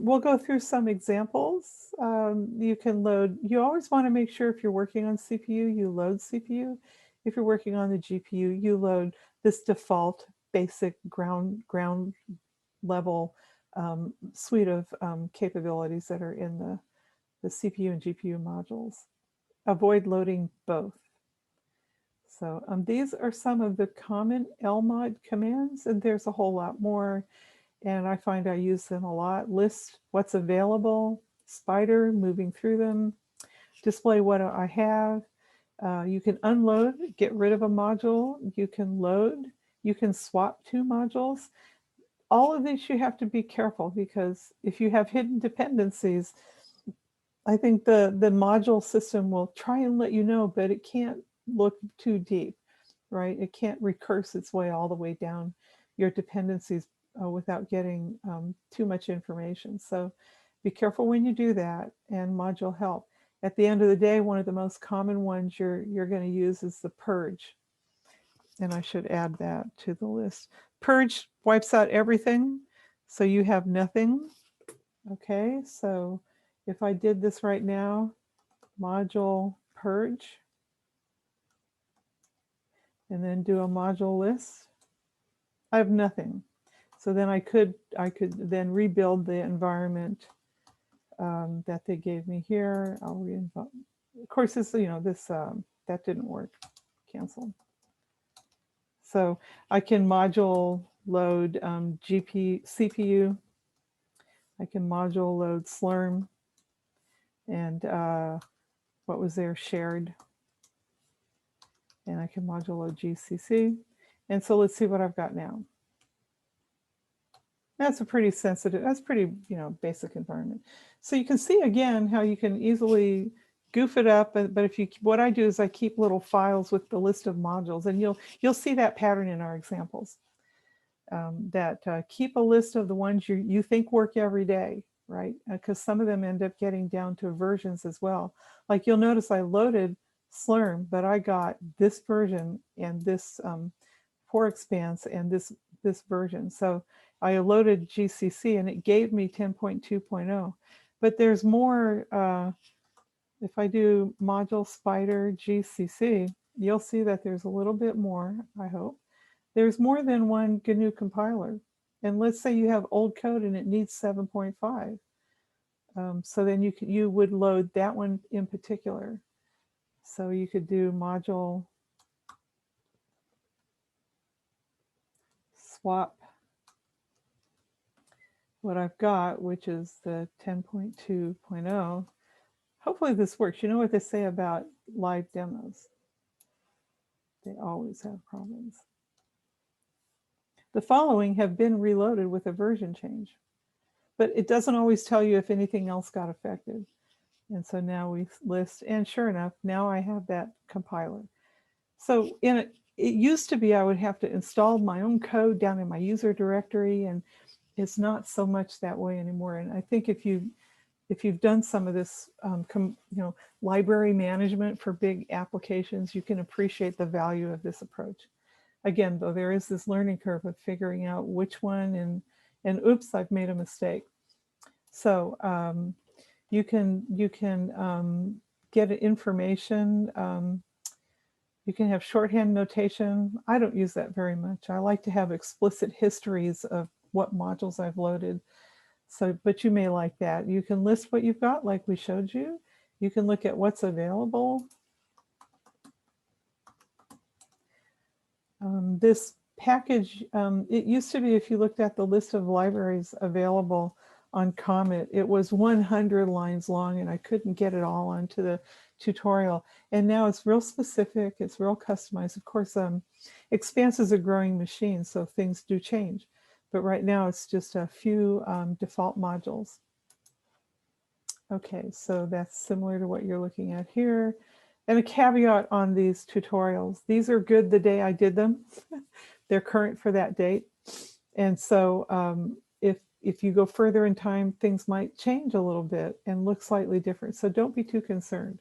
we'll go through some examples. You can load, you always want to make sure if you're working on CPU, you load CPU. If you're working on the GPU, you load this default basic ground level suite of capabilities that are in the CPU and GPU modules. avoid loading both. So these are some of the common Lmod commands, and there's a whole lot more. And I find I use them a lot. List what's available, spider, moving through them, display what I have. You can unload, get rid of a module. You can load, you can swap two modules. All of these you have to be careful, because if you have hidden dependencies, I think the module system will try and let you know, but it can't look too deep, right? It can't recurse its way all the way down your dependencies without getting too much information. So be careful when you do that, and module help. At the end of the day, one of the most common ones you're going to use is the purge. And I should add that to the list. Purge wipes out everything, so you have nothing. Okay, so if I did this right now, module purge, and then do a module list, I have nothing. So then I could then rebuild the environment that they gave me here. I'll reinvent. Of course, this that didn't work. Cancel. So I can module load CPU. I can module load Slurm, and what was there, shared. And I can module load GCC. And so let's see what I've got now. That's a pretty sensitive, that's pretty, basic environment. So you can see again how you can easily goof it up. But if you, what I do is I keep little files with the list of modules, and you'll see that pattern in our examples. Keep a list of the ones you think work every day, right? Because some of them end up getting down to versions as well. Like you'll notice I loaded Slurm, but I got this version and this for Expanse and this version. So I loaded GCC and it gave me 10.2.0. But there's more. If I do module spider GCC, you'll see that there's a little bit more, I hope. There's more than one GNU compiler. And let's say you have old code and it needs 7.5. So then you would load that one in particular. So you could do module swap what I've got, which is the 10.2.0. Hopefully this works. You know what they say about live demos? They always have problems. The following have been reloaded with a version change, but it doesn't always tell you if anything else got affected. And so now we list, and sure enough, now I have that compiler. So it used to be I would have to install my own code down in my user directory, and it's not so much that way anymore. And I think if you've done some of this, library management for big applications, you can appreciate the value of this approach. Again, though, there is this learning curve of figuring out which one, and oops, I've made a mistake. So you can get information. You can have shorthand notation. I don't use that very much. I like to have explicit histories of what modules I've loaded. So, but you may like that. You can list what you've got, like we showed you. You can look at what's available. This package, it used to be, if you looked at the list of libraries available on Comet, it was 100 lines long, and I couldn't get it all onto the tutorial. And now it's real specific, it's real customized. Of course, Expanse is a growing machine, so things do change. But right now it's just a few default modules. Okay, so that's similar to what you're looking at here. And a caveat on these tutorials: these are good the day I did them. They're current for that date. And so if you go further in time, things might change a little bit and look slightly different. So don't be too concerned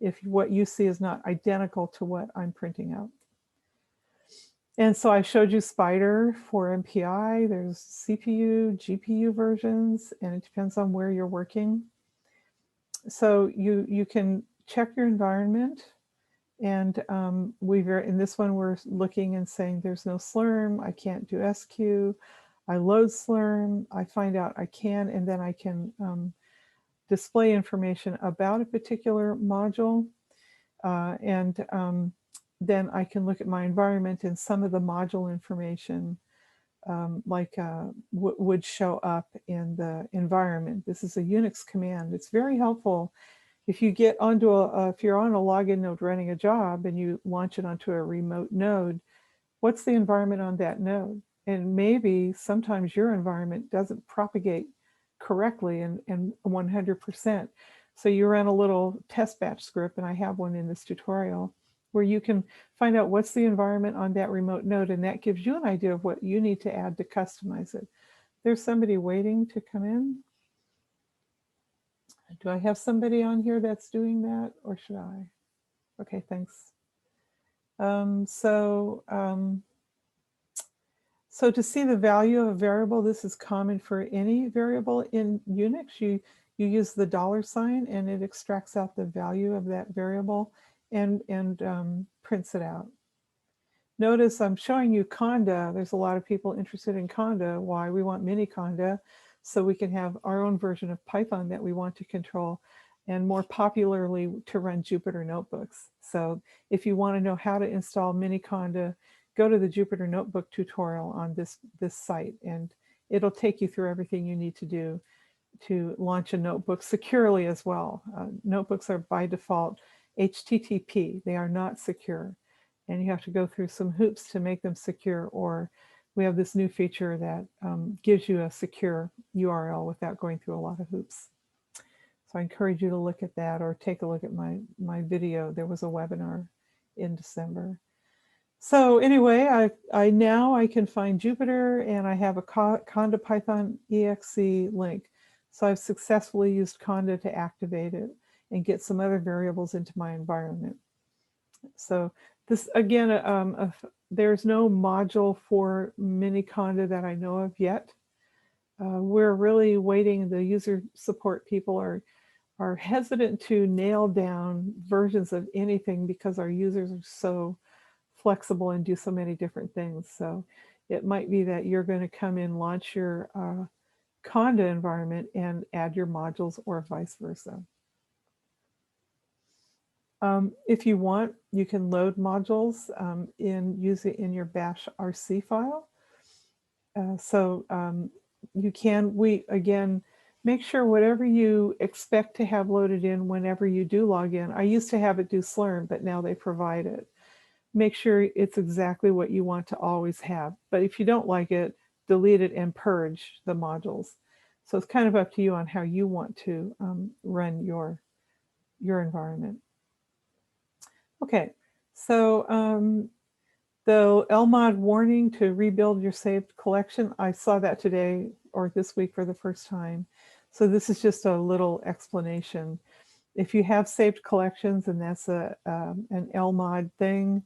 if what you see is not identical to what I'm printing out. And so I showed you Spider for MPI. There's CPU, GPU versions, and it depends on where you're working. So you can check your environment. And in this one, we're looking and saying there's no Slurm, I can't do SQ. I load Slurm, I find out I can, and then I can display information about a particular module. Then I can look at my environment, and some of the module information would show up in the environment. This is a Unix command. It's very helpful if you get onto if you're on a login node running a job and you launch it onto a remote node, what's the environment on that node? And maybe sometimes your environment doesn't propagate correctly and 100%. So you run a little test batch script, and I have one in this tutorial, where you can find out what's the environment on that remote node, and that gives you an idea of what you need to add to customize it. There's somebody waiting to come in. Do I have somebody on here that's doing that, or should I? Okay, thanks. So to see the value of a variable, this is common for any variable in Unix. You use the $, and it extracts out the value of that variable and prints it out. Notice I'm showing you conda. There's a lot of people interested in conda. Why? We want mini conda, so we can have our own version of Python that we want to control, and more popularly to run Jupyter notebooks. So if you want to know how to install mini conda, go to the Jupyter Notebook tutorial on this site, and it'll take you through everything you need to do to launch a notebook securely as well. Notebooks are by default HTTP. They are not secure, and you have to go through some hoops to make them secure, or we have this new feature that gives you a secure URL without going through a lot of hoops. So I encourage you to look at that, or take a look at my video. There was a webinar in December. So anyway, now I can find Jupyter, and I have a conda Python exe link. So I've successfully used conda to activate it and get some other variables into my environment. So this, again, there's no module for mini conda that I know of yet. We're really waiting. The user support people are hesitant to nail down versions of anything because our users are so flexible and do so many different things. So it might be that you're going to come in, launch your conda environment, and add your modules, or vice versa. If you want, you can load modules use it in your bash RC file. You can, again, make sure whatever you expect to have loaded in whenever you do log in. I used to have it do Slurm, but now they provide it. Make sure it's exactly what you want to always have. But if you don't like it, delete it and purge the modules. So it's kind of up to you on how you want to run your environment. Okay, so the Lmod warning to rebuild your saved collection, I saw that today or this week for the first time. So this is just a little explanation. If you have saved collections, and that's an Lmod thing,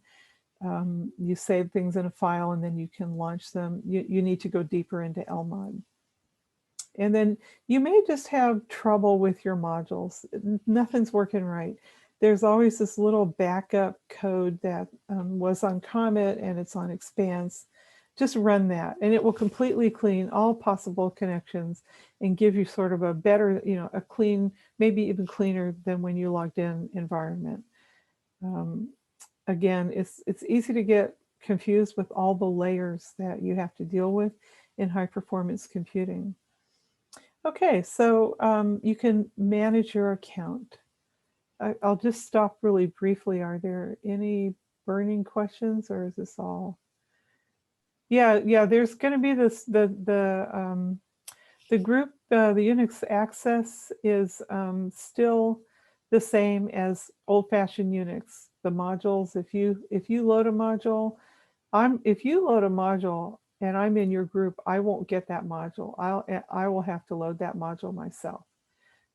you save things in a file and then you can launch them. You need to go deeper into Lmod. And then you may just have trouble with your modules. Nothing's working right. There's always this little backup code that was on Comet and it's on Expanse. Just run that and it will completely clean all possible connections and give you sort of a better, a clean, maybe even cleaner than when you logged in environment. Again, it's easy to get confused with all the layers that you have to deal with in high performance computing. Okay, so you can manage your account. I'll just stop really briefly. Are there any burning questions, or is this all? Yeah, there's going to be this, the group, the Unix access is still the same as old-fashioned Unix. The modules, if you load a module, if you load a module and I'm in your group, I won't get that module. I will have to load that module myself.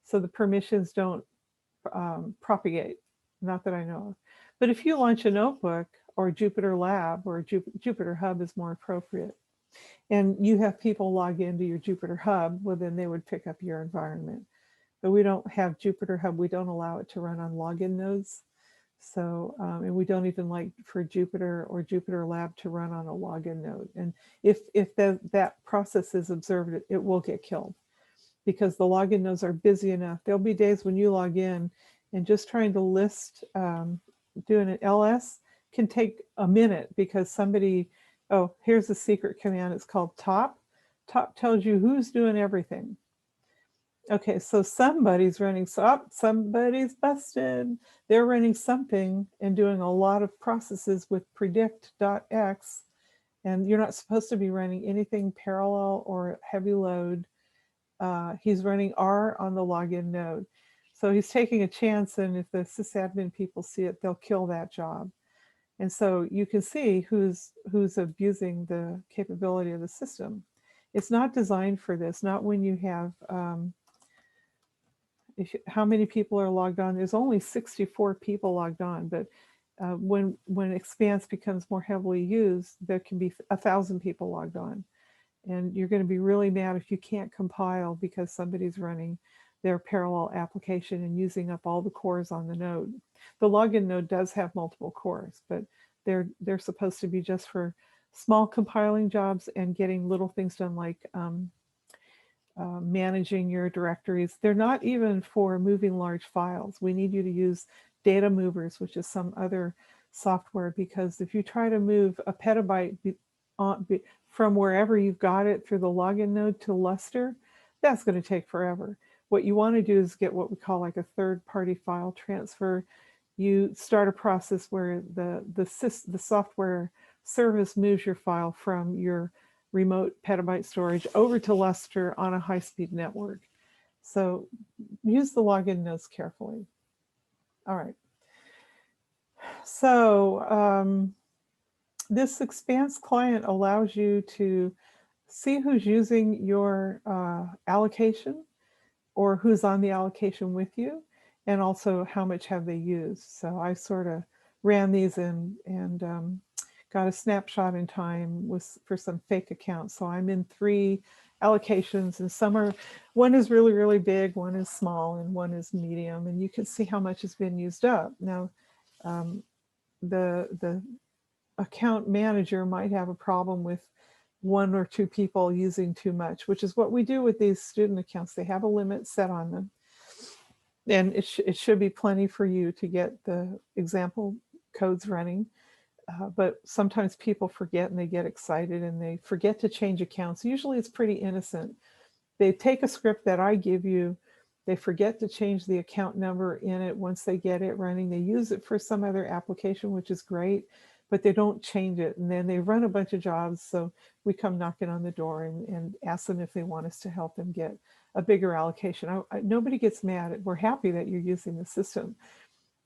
So the permissions don't propagate, not that I know of. But if you launch a notebook or Jupyter Lab, or Jupyter Hub is more appropriate, and you have people log into your Jupyter Hub, well, then they would pick up your environment. But we don't have Jupyter Hub. We don't allow it to run on login nodes. So, and we don't even like for Jupyter or Jupyter Lab to run on a login node. And if that process is observed, it will get killed because the login nodes are busy enough. There'll be days when you log in and just trying to list doing an ls can take a minute because somebody, oh, here's a secret command. It's called top. Top tells you who's doing everything. Okay, so somebody's running, somebody's busted. They're running something and doing a lot of processes with predict.x, and you're not supposed to be running anything parallel or heavy load. He's running R on the login node. So he's taking a chance, and if the sysadmin people see it, they'll kill that job. And so you can see who's abusing the capability of the system. It's not designed for this, not when you have, how many people are logged on? There's only 64 people logged on, but when Expanse becomes more heavily used, there can be 1,000 people logged on. And you're going to be really mad if you can't compile because somebody's running their parallel application and using up all the cores on the node. The login node does have multiple cores, but they're supposed to be just for small compiling jobs and getting little things done like managing your directories. They're not even for moving large files. We need you to use data movers, which is some other software, because if you try to move a petabyte from wherever you've got it through the login node to Lustre, that's going to take forever. What you want to do is get what we call like a third-party file transfer. You start a process where the software service moves your file from your remote petabyte storage over to Lustre on a high-speed network. So use the login nodes carefully. All right. So this Expanse client allows you to see who's using your allocation or who's on the allocation with you, and also how much have they used. So I sort of ran these and got a snapshot in time for some fake accounts. So I'm in 3 allocations, and one is really, really big, one is small, and one is medium. And you can see how much has been used up. Now, the account manager might have a problem with 1 or 2 people using too much, which is what we do with these student accounts. They have a limit set on them. And it should be plenty for you to get the example codes running. But sometimes people forget and they get excited and they forget to change accounts. Usually it's pretty innocent. They take a script that I give you, they forget to change the account number in it once they get it running. They use it for some other application, which is great, but they don't change it. And then they run a bunch of jobs. So we come knocking on the door and ask them if they want us to help them get a bigger allocation. Nobody gets mad. We're happy that you're using the system.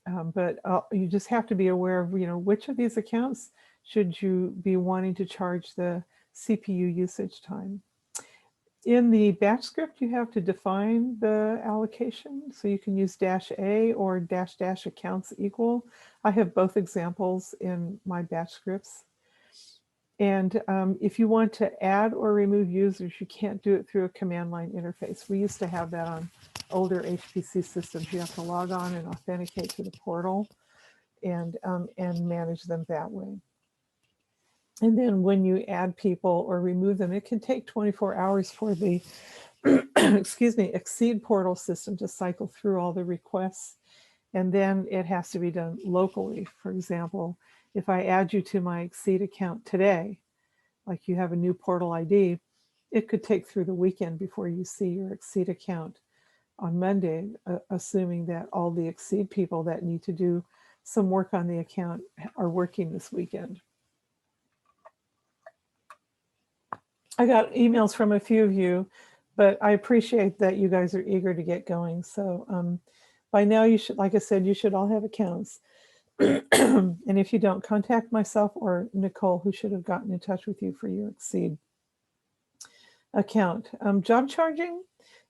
But you just have to be aware of, which of these accounts should you be wanting to charge the CPU usage time. In the batch script, you have to define the allocation. So you can use -a or -- accounts equal. I have both examples in my batch scripts. And if you want to add or remove users, you can't do it through a command line interface. We used to have that on older HPC systems. You have to log on and authenticate to the portal and manage them that way. And then when you add people or remove them, it can take 24 hours for the excuse me, Exceed portal system to cycle through all the requests. And then it has to be done locally. For example, if I add you to my Exceed account today, like you have a new portal ID, it could take through the weekend before you see your Exceed account on Monday, assuming that all the Exceed people that need to do some work on the account are working this weekend. I got emails from a few of you, but I appreciate that you guys are eager to get going. So by now you should, like I said, you should all have accounts. And if you don't, contact myself or Nicole, who should have gotten in touch with you for your Exceed account. Job charging,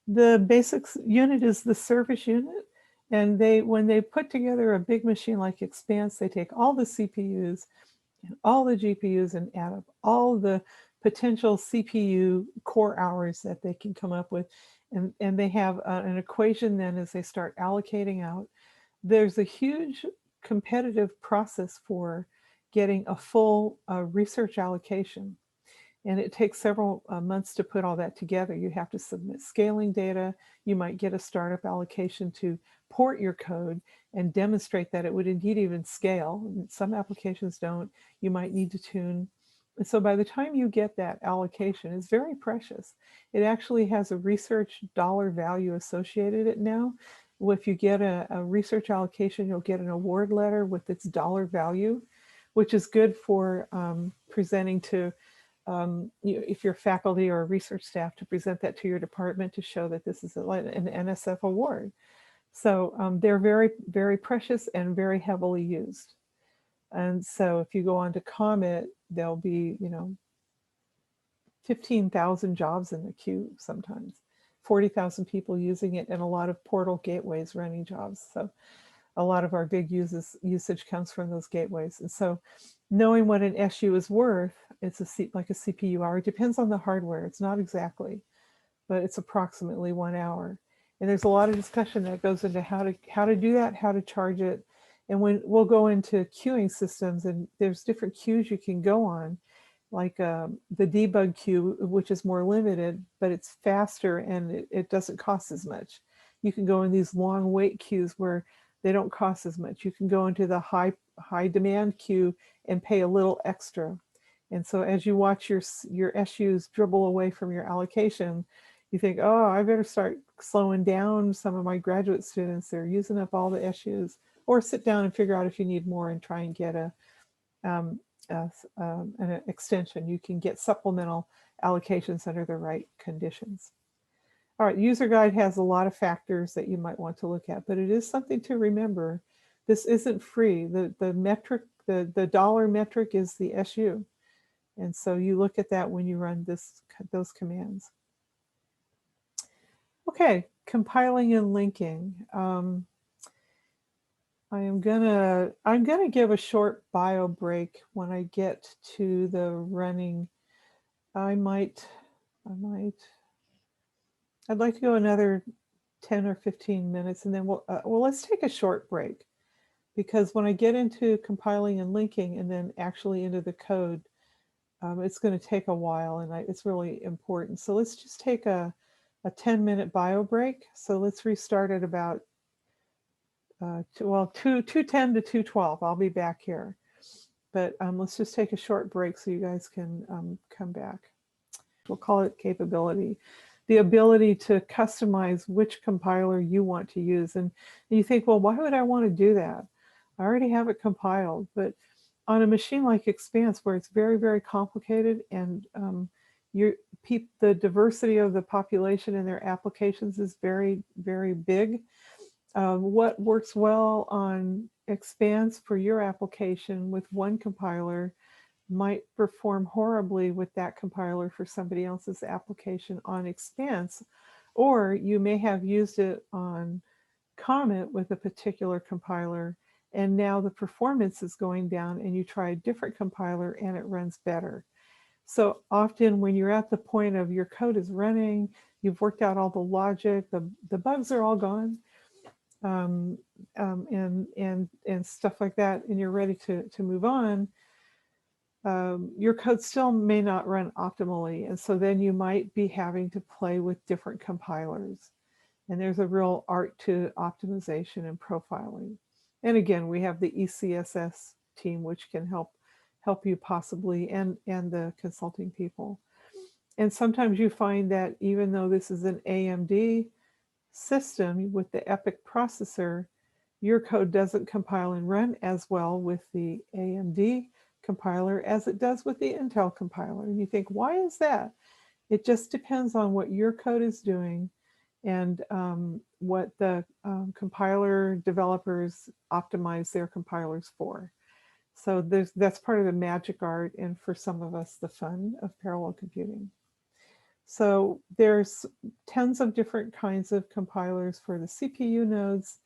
the basic unit is the service unit. And when they put together a big machine like Expanse, they take all the CPUs and all the GPUs and add up all the potential CPU core hours that they can come up with. And they have an equation then as they start allocating out. There's a huge competitive process for getting a full research allocation. And it takes several months to put all that together. You have to submit scaling data. You might get a startup allocation to port your code and demonstrate that it would indeed even scale. Some applications don't. You might need to tune. And so by the time you get that allocation, it's very precious. It actually has a research dollar value associated it now. If you get a research allocation, you'll get an award letter with its dollar value, which is good for presenting to, if you're faculty or research staff, to present that to your department to show that this is an NSF award. So they're very, very precious and very heavily used. And so if you go on to Comet, there'll be, 15,000 jobs in the queue sometimes, 40,000 people using it, and a lot of portal gateways running jobs. So a lot of our big usage comes from those gateways. And so knowing what an SU is worth, it's like a CPU hour. It depends on the hardware. It's not exactly, but it's approximately 1 hour. And there's a lot of discussion that goes into how to do that, how to charge it. And when we'll go into queuing systems, and there's different queues you can go on, like the debug queue, which is more limited, but it's faster and it doesn't cost as much. You can go in these long wait queues where they don't cost as much. You can go into the high demand queue and pay a little extra. And so as you watch your SUs dribble away from your allocation, you think, oh, I better start slowing down some of my graduate students. They're using up all the SUs. Or sit down and figure out if you need more and try and get an extension. You can get supplemental allocations under the right conditions. All right, user guide has a lot of factors that you might want to look at, but it is something to remember. This isn't free. The metric, the dollar metric is the SU. And so you look at that when you run those commands. Okay, compiling and linking. I'm gonna give a short bio break when I get to the running. I'd like to go another 10 or 15 minutes, and then let's take a short break, because when I get into compiling and linking and then actually into the code, it's going to take a while, and it's really important. So let's just take a 10-minute bio break. So let's restart at about 2:10 to 2:12. I'll be back here, but let's just take a short break so you guys can come back. We'll call it capability, the ability to customize which compiler you want to use. And you think, well, why would I want to do that? I already have it compiled. But on a machine like Expanse, where it's very, very complicated, and the diversity of the population and their applications is very, very big. What works well on Expanse for your application with one compiler might perform horribly with that compiler for somebody else's application on Expanse, or you may have used it on Comet with a particular compiler, and now the performance is going down, and you try a different compiler and it runs better. So often when you're at the point of your code is running, you've worked out all the logic, the bugs are all gone, and stuff like that, and you're ready to move on, your code still may not run optimally. And so then you might be having to play with different compilers. And there's a real art to optimization and profiling. And again, we have the ECSS team, which can help you possibly, and the consulting people. And sometimes you find that even though this is an AMD system with the EPIC processor, your code doesn't compile and run as well with the AMD compiler as it does with the Intel compiler. And you think, why is that? It just depends on what your code is doing and what the compiler developers optimize their compilers for. So that's part of the magic art, and for some of us, the fun of parallel computing. So there's tons of different kinds of compilers for the CPU nodes,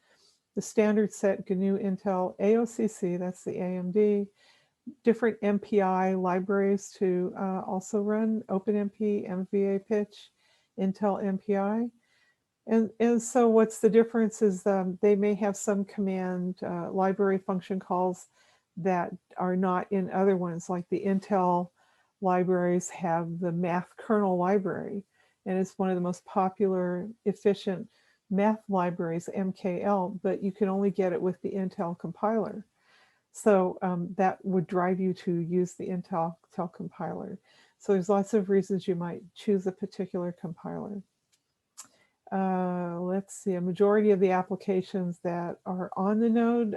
the standard set GNU Intel AOCC, that's the AMD, different MPI libraries to also run OpenMP, MVA Pitch, Intel MPI. And so what's the difference is they may have some command library function calls that are not in other ones, like the Intel libraries have the math kernel library, and it's one of the most popular, efficient math libraries, Mkl, but you can only get it with the Intel compiler. So that would drive you to use the Intel compiler. So there's lots of reasons you might choose a particular compiler. Let's see, a majority of the applications that are on the node,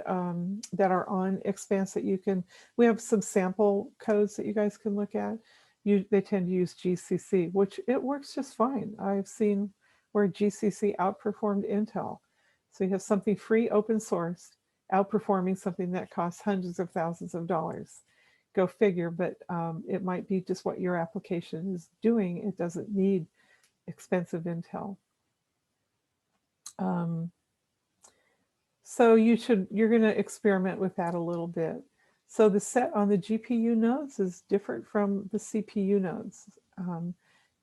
that are on Expanse that you can, we have some sample codes that you guys can look at. They tend to use GCC, which it works just fine. I've seen where GCC outperformed Intel. So you have something free, open source, outperforming something that costs hundreds of thousands of dollars. Go figure, but it might be just what your application is doing. It doesn't need expensive Intel. So you're going to experiment with that a little bit. So the set on the GPU nodes is different from the CPU nodes.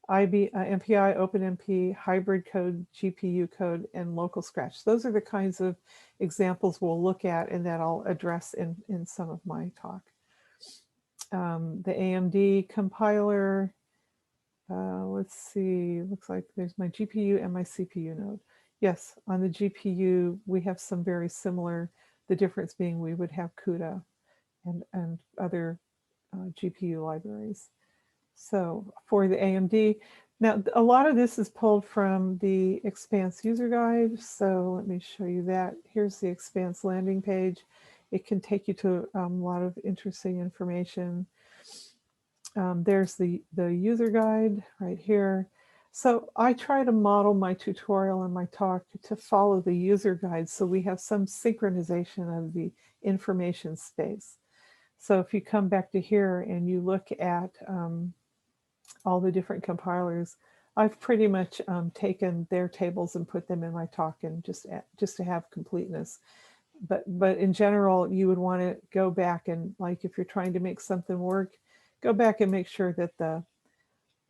MPI, OpenMP, hybrid code, GPU code, and local scratch. Those are the kinds of examples we'll look at and that I'll address in some of my talk. The Amd Compiler, let's see, looks like there's my GPU and my CPU node. Yes, on the GPU, we have some very similar, the difference being we would have CUDA and other GPU libraries. So for the AMD, now a lot of this is pulled from the Expanse user guide. So let me show you that. Here's the Expanse landing page. It can take you to a lot of interesting information. There's the user guide right here. So I try to model my tutorial and my talk to follow the user guide so we have some synchronization of the information space. So if you come back to here and you look at all the different compilers, I've pretty much taken their tables and put them in my talk and just to have completeness. But in general, you would want to go back and, like, if you're trying to make something work, go back and make sure that the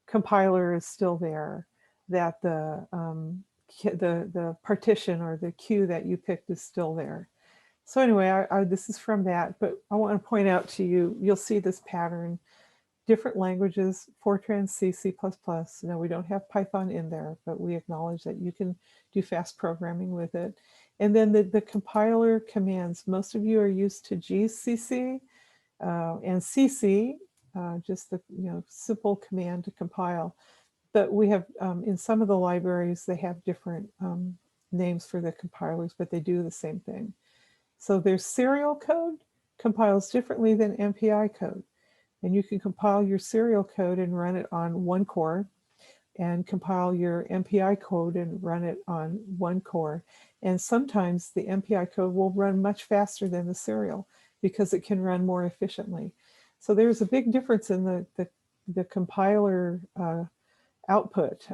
compiler is still there, that the partition or the queue that you picked is still there. So anyway, this is from that, but I want to point out to you, you'll see this pattern, different languages, Fortran, C, C++. Now we don't have Python in there, but we acknowledge that you can do fast programming with it. And then the compiler commands, most of you are used to GCC and CC, just the simple command to compile. But we have, in some of the libraries, they have different names for the compilers, but they do the same thing. So there's serial code, compiles differently than MPI code. And you can compile your serial code and run it on one core, and compile your MPI code and run it on one core. And sometimes the MPI code will run much faster than the serial because it can run more efficiently. So there's a big difference in the compiler output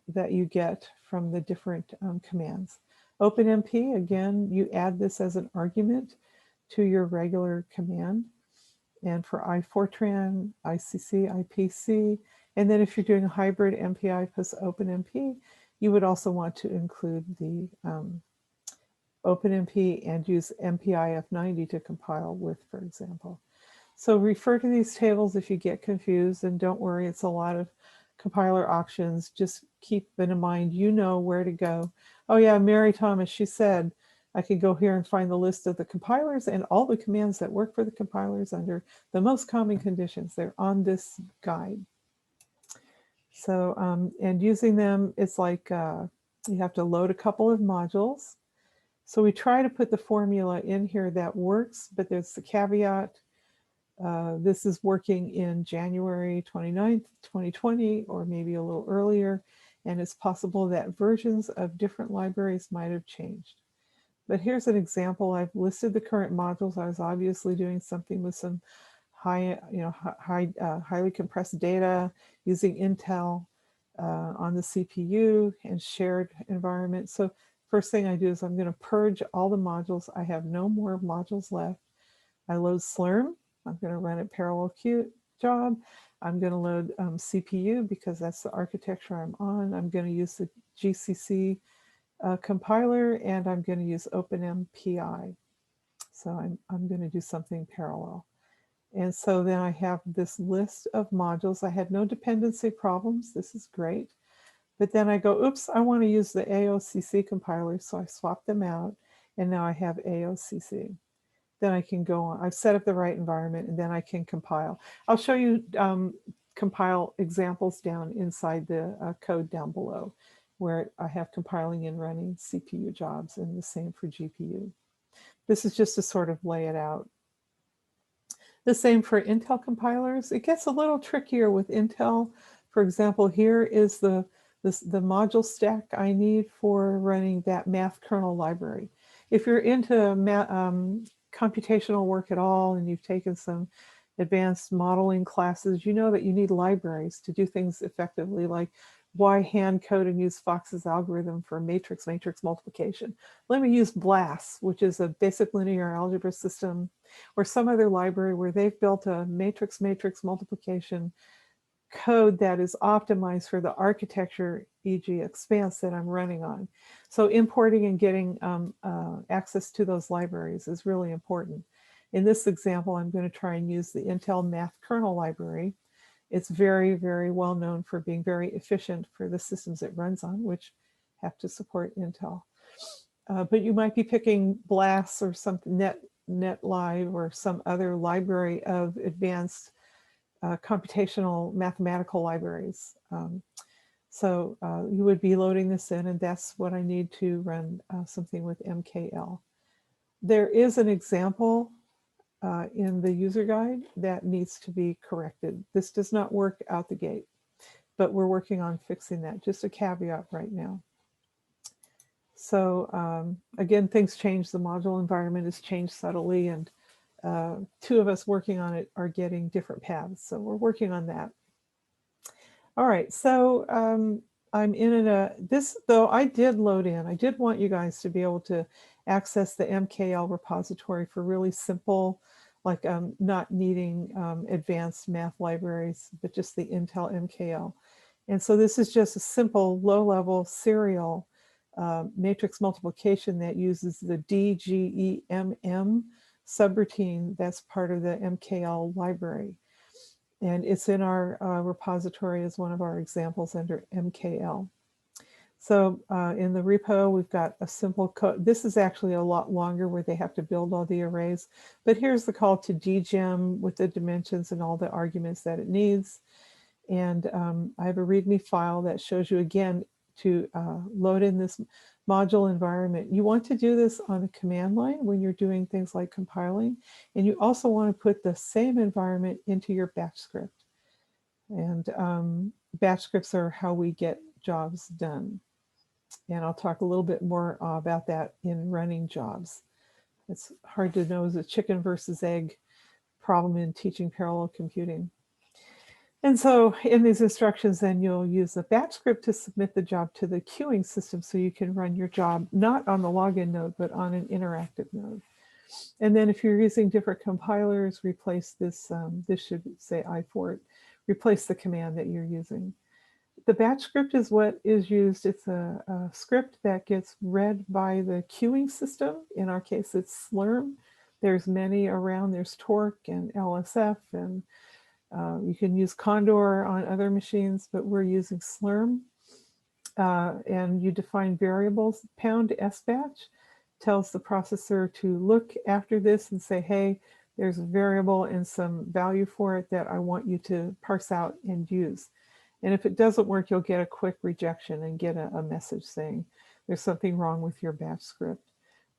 that you get from the different commands. OpenMP, again, you add this as an argument to your regular command. And for iFortran, ICC, IPC, and then if you're doing a hybrid MPI plus OpenMP, you would also want to include the OpenMP and use MPI F90 to compile with, for example. So refer to these tables if you get confused, and don't worry, it's a lot of compiler options. Just keep in mind, you know where to go. Oh yeah, Mary Thomas, she said, I could go here and find the list of the compilers and all the commands that work for the compilers under the most common conditions. They're on this guide. So, and using them, it's like you have to load a couple of modules. So we try to put the formula in here that works, but there's the caveat. This is working in January 29th, 2020, or maybe a little earlier, and it's possible that versions of different libraries might have changed. But here's an example. I've listed the current modules. I was obviously doing something with some highly compressed data using Intel on the CPU and shared environment. So first thing I do is I'm going to purge all the modules. I have no more modules left. I load Slurm. I'm going to run a parallel queue job. I'm going to load CPU because that's the architecture I'm on. I'm going to use the GCC compiler, and I'm going to use OpenMPI. So I'm going to do something parallel. And so then I have this list of modules. I had no dependency problems. This is great. But then I go, oops, I want to use the AOCC compiler. So I swap them out, and now I have AOCC. Then I can go on. I've set up the right environment, and then I can compile. I'll show you compile examples down inside the code down below, where I have compiling and running CPU jobs, and the same for GPU. This is just to sort of lay it out. The same for Intel compilers. It gets a little trickier with Intel. For example, here is the module stack I need for running that math kernel library. If you're into computational work at all and you've taken some advanced modeling classes, you know that you need libraries to do things effectively, like why hand code and use Fox's algorithm for matrix multiplication. Let me use BLAS, which is a basic linear algebra system, or some other library where they've built a matrix multiplication code that is optimized for the architecture, e.g. Expanse, that I'm running on. So importing and getting access to those libraries is really important. In this example, I'm going to try and use the Intel Math Kernel library. It's very, very well known for being very efficient for the systems it runs on, which have to support Intel. But you might be picking BLAS or something, NetLive, or some other library of advanced computational mathematical libraries. So you would be loading this in, and that's what I need to run something with Mkl. There is an example in the user guide that needs to be corrected. This does not work out the gate, but we're working on fixing that. Just a caveat right now. So again, things change. The module environment has changed subtly, and two of us working on it are getting different paths. So we're working on that. All right, so I'm in this, though I did load in. I did want you guys to be able to access the Mkl repository for really simple, like not needing advanced math libraries, but just the Intel Mkl. And so this is just a simple low-level serial matrix multiplication that uses the DGEMM subroutine that's part of the Mkl library. And it's in our repository as one of our examples under Mkl. So in the repo, we've got a simple code. This is actually a lot longer where they have to build all the arrays. But here's the call to dgem with the dimensions and all the arguments that it needs. And I have a README file that shows you, again, to load in this module environment. You want to do this on a command line when you're doing things like compiling. And you also want to put the same environment into your batch script. And batch scripts are how we get jobs done. And I'll talk a little bit more about that in running jobs. It's hard to know, is a chicken versus egg problem in teaching parallel computing. And so in these instructions, then you'll use a batch script to submit the job to the queuing system so you can run your job not on the login node, but on an interactive node. And then if you're using different compilers, replace this, this should say I4, replace the command that you're using. The batch script is what is used. It's a script that gets read by the queuing system. In our case, it's Slurm. There's many around. There's Torque and LSF, and you can use Condor on other machines, but we're using Slurm. And you define variables. #sbatch tells the processor to look after this and say, hey, there's a variable and some value for it that I want you to parse out and use. And if it doesn't work, you'll get a quick rejection and get a message saying there's something wrong with your batch script.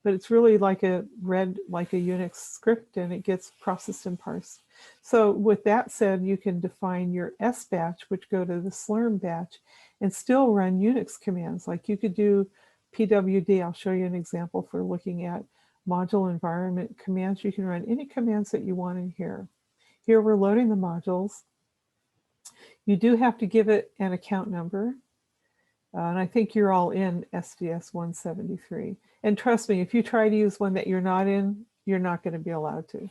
But it's really like read like a Unix script, and it gets processed and parsed. So with that said, you can define your sbatch, which go to the Slurm batch, and still run Unix commands. Like you could do pwd. I'll show you an example for looking at module environment commands. You can run any commands that you want in here. Here we're loading the modules. You do have to give it an account number. And I think you're all in SDS 173. And trust me, if you try to use one that you're not in, you're not going to be allowed to.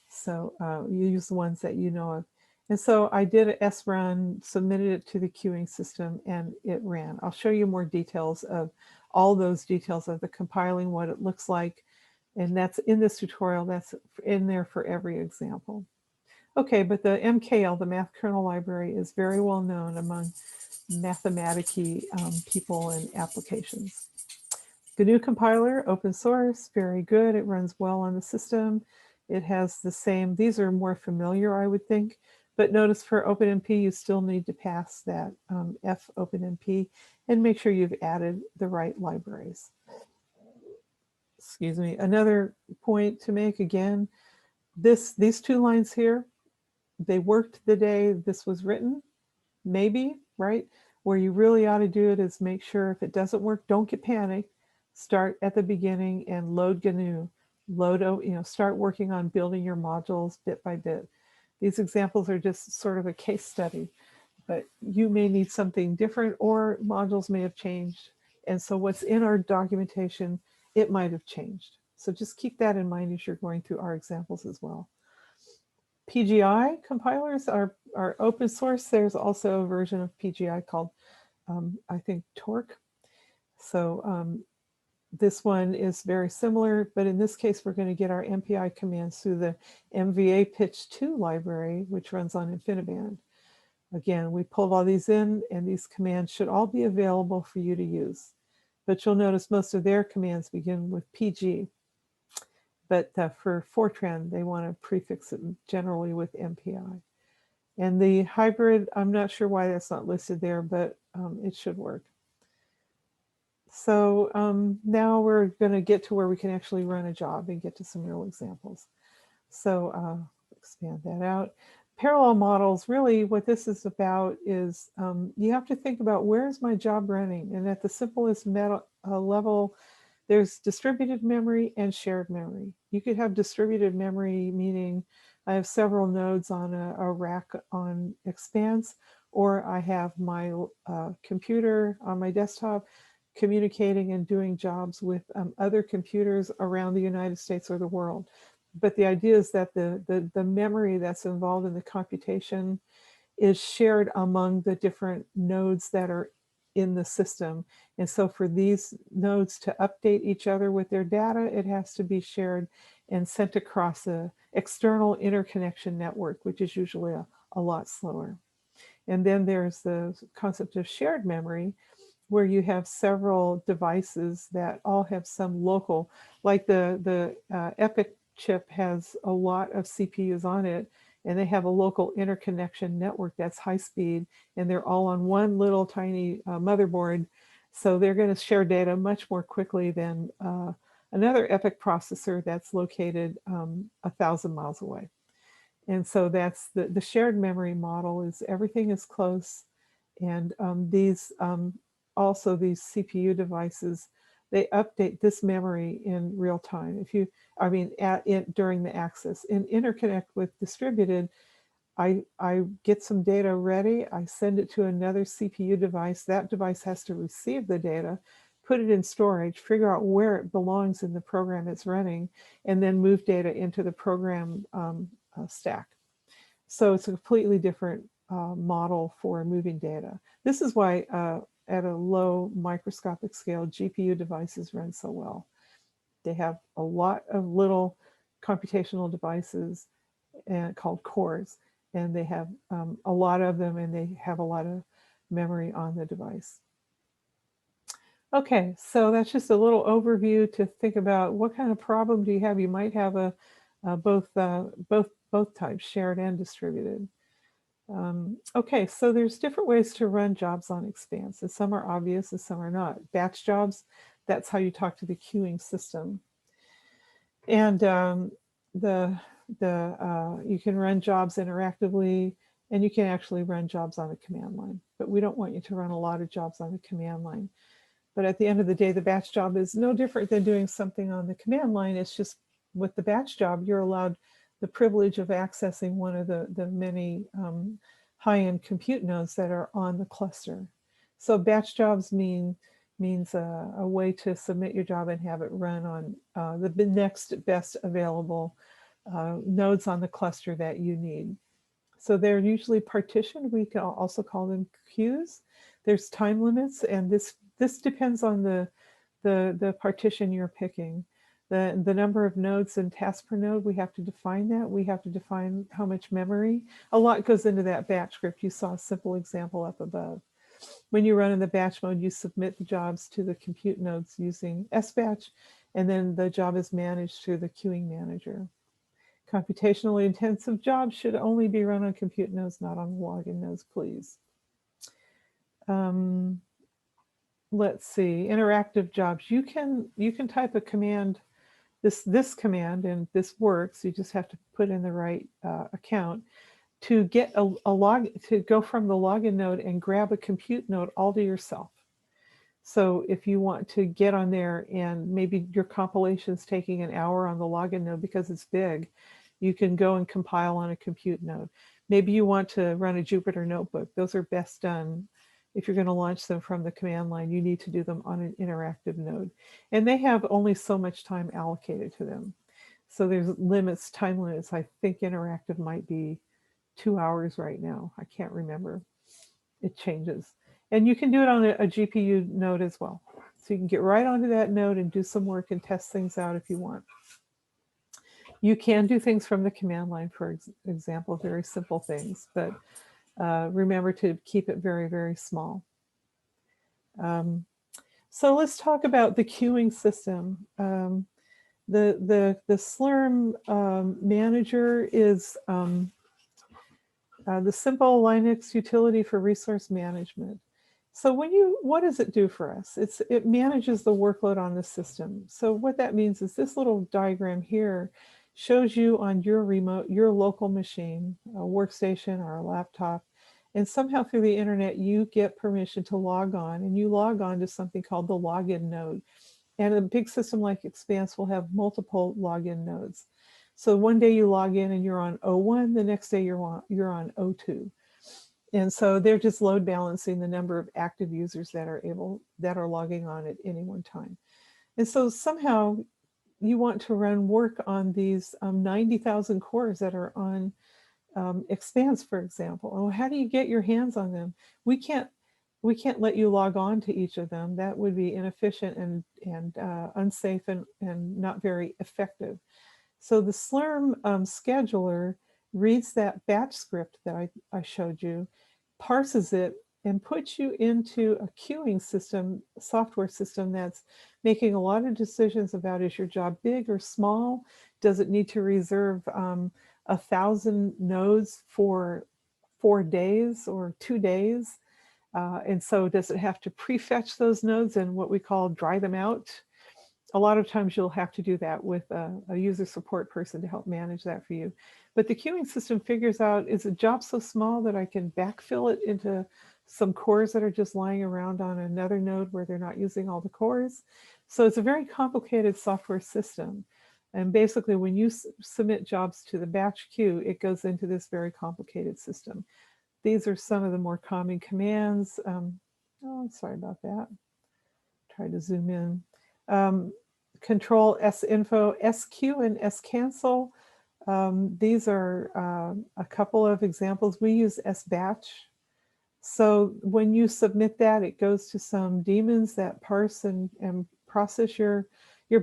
So you use the ones that you know of. And so I did a srun, submitted it to the queuing system, and it ran. I'll show you more details of all those details of the compiling, what it looks like. And that's in this tutorial. That's in there for every example. Okay, but the Mkl, the math kernel library, is very well known among mathematics-y people and applications. GNU compiler, open source, very good. It runs well on the system. It has the same, these are more familiar, I would think, but notice for OpenMP, you still need to pass that F OpenMP and make sure you've added the right libraries. Excuse me. Another point to make, again, these two lines here, they worked the day this was written, maybe, right? Where you really ought to do it is make sure if it doesn't work, don't get panicked. Start at the beginning and load GNU. Start working on building your modules bit by bit. These examples are just sort of a case study, but you may need something different or modules may have changed. And so what's in our documentation, it might have changed. So just keep that in mind as you're going through our examples as well. PGI compilers are open source. There's also a version of PGI called, I think, Torque. So this one is very similar, but in this case, we're going to get our MPI commands through the MVA Pitch 2 library, which runs on InfiniBand. Again, we pulled all these in, and these commands should all be available for you to use. But you'll notice most of their commands begin with PG. But for Fortran, they want to prefix it generally with MPI. And the hybrid, I'm not sure why that's not listed there, but it should work. So now we're going to get to where we can actually run a job and get to some real examples. So expand that out. Parallel models, really what this is about is you have to think about where is my job running? And at the simplest level, there's distributed memory and shared memory. You could have distributed memory, meaning I have several nodes on a rack on Expanse, or I have my computer on my desktop communicating and doing jobs with other computers around the United States or the world. But the idea is that the memory that's involved in the computation is shared among the different nodes that are in the system. And so for these nodes to update each other with their data, it has to be shared and sent across an external interconnection network, which is usually a lot slower. And then there's the concept of shared memory, where you have several devices that all have some local, like the EPIC chip has a lot of CPUs on it, and they have a local interconnection network that's high speed, and they're all on one little tiny motherboard. So they're going to share data much more quickly than another EPIC processor that's located 1,000 miles away. And so that's the shared memory model, is everything is close. And also these CPU devices, they update this memory in real time. During the access. In interconnect with distributed, I get some data ready, I send it to another CPU device. That device has to receive the data, put it in storage, figure out where it belongs in the program it's running, and then move data into the program stack. So it's a completely different model for moving data. This is why at a low microscopic scale, GPU devices run so well. They have a lot of little computational devices called cores, and they have a lot of them, and they have a lot of memory on the device. Okay, so that's just a little overview to think about what kind of problem do you have. You might have both types, shared and distributed. Okay, so there's different ways to run jobs on Expanse, and some are obvious and some are not. Batch jobs, that's how you talk to the queuing system. And you can run jobs interactively, and you can actually run jobs on the command line. But we don't want you to run a lot of jobs on the command line. But at the end of the day, the batch job is no different than doing something on the command line. It's just with the batch job, you're allowed the privilege of accessing one of the many high-end compute nodes that are on the cluster. So batch jobs means a way to submit your job and have it run on the next best available nodes on the cluster that you need. So they're usually partitioned. We can also call them queues. There's time limits, and this depends on the partition you're picking. The number of nodes and tasks per node, we have to define that. We have to define how much memory. A lot goes into that batch script. You saw a simple example up above. When you run in the batch mode, you submit the jobs to the compute nodes using SBatch, and then the job is managed through the queuing manager. Computationally intensive jobs should only be run on compute nodes, not on login nodes, please. Let's see, interactive jobs. You can type a command, this command, and this works. You just have to put in the right account to get to go from the login node and grab a compute node all to yourself. So if you want to get on there and maybe your compilation is taking an hour on the login node because it's big, you can go and compile on a compute node. Maybe you want to run a Jupyter notebook. Those are best done. If you're going to launch them from the command line, you need to do them on an interactive node. And they have only so much time allocated to them. So there's limits, time limits. I think interactive might be 2 hours right now. I can't remember. It changes. And you can do it on a GPU node as well. So you can get right onto that node and do some work and test things out if you want. You can do things from the command line, for example, very simple things, but remember to keep it very, very small. So let's talk about the queuing system. The Slurm manager is the simple Linux utility for resource management. So what does it do for us? It manages the workload on the system. So what that means is this little diagram here shows you on your local machine, a workstation or a laptop, and somehow through the internet you get permission to log on, and you log on to something called the login node. And a big system like Expanse will have multiple login nodes. So one day you log in and you're on O1, the next day you're on O2. And so they're just load balancing the number of active users that are logging on at any one time. And so somehow you want to run work on these 90,000 cores that are on Expanse, for example. Oh, how do you get your hands on them? We can't let you log on to each of them. That would be inefficient and unsafe and not very effective. So the Slurm scheduler reads that batch script that I showed you, parses it, and puts you into a queuing system, software system that's making a lot of decisions about, is your job big or small? Does it need to reserve 1,000 nodes for 4 days or 2 days? And so does it have to prefetch those nodes and what we call dry them out? A lot of times you'll have to do that with a user support person to help manage that for you. But the queuing system figures out, is a job so small that I can backfill it into some cores that are just lying around on another node where they're not using all the cores? So it's a very complicated software system. And basically when you submit jobs to the batch queue, it goes into this very complicated system. These are some of the more common commands. Oh, sorry about that. Try to zoom in. Control sinfo, sq, and scancel. These are a couple of examples. We use sbatch. So when you submit that, it goes to some daemons that parse and process your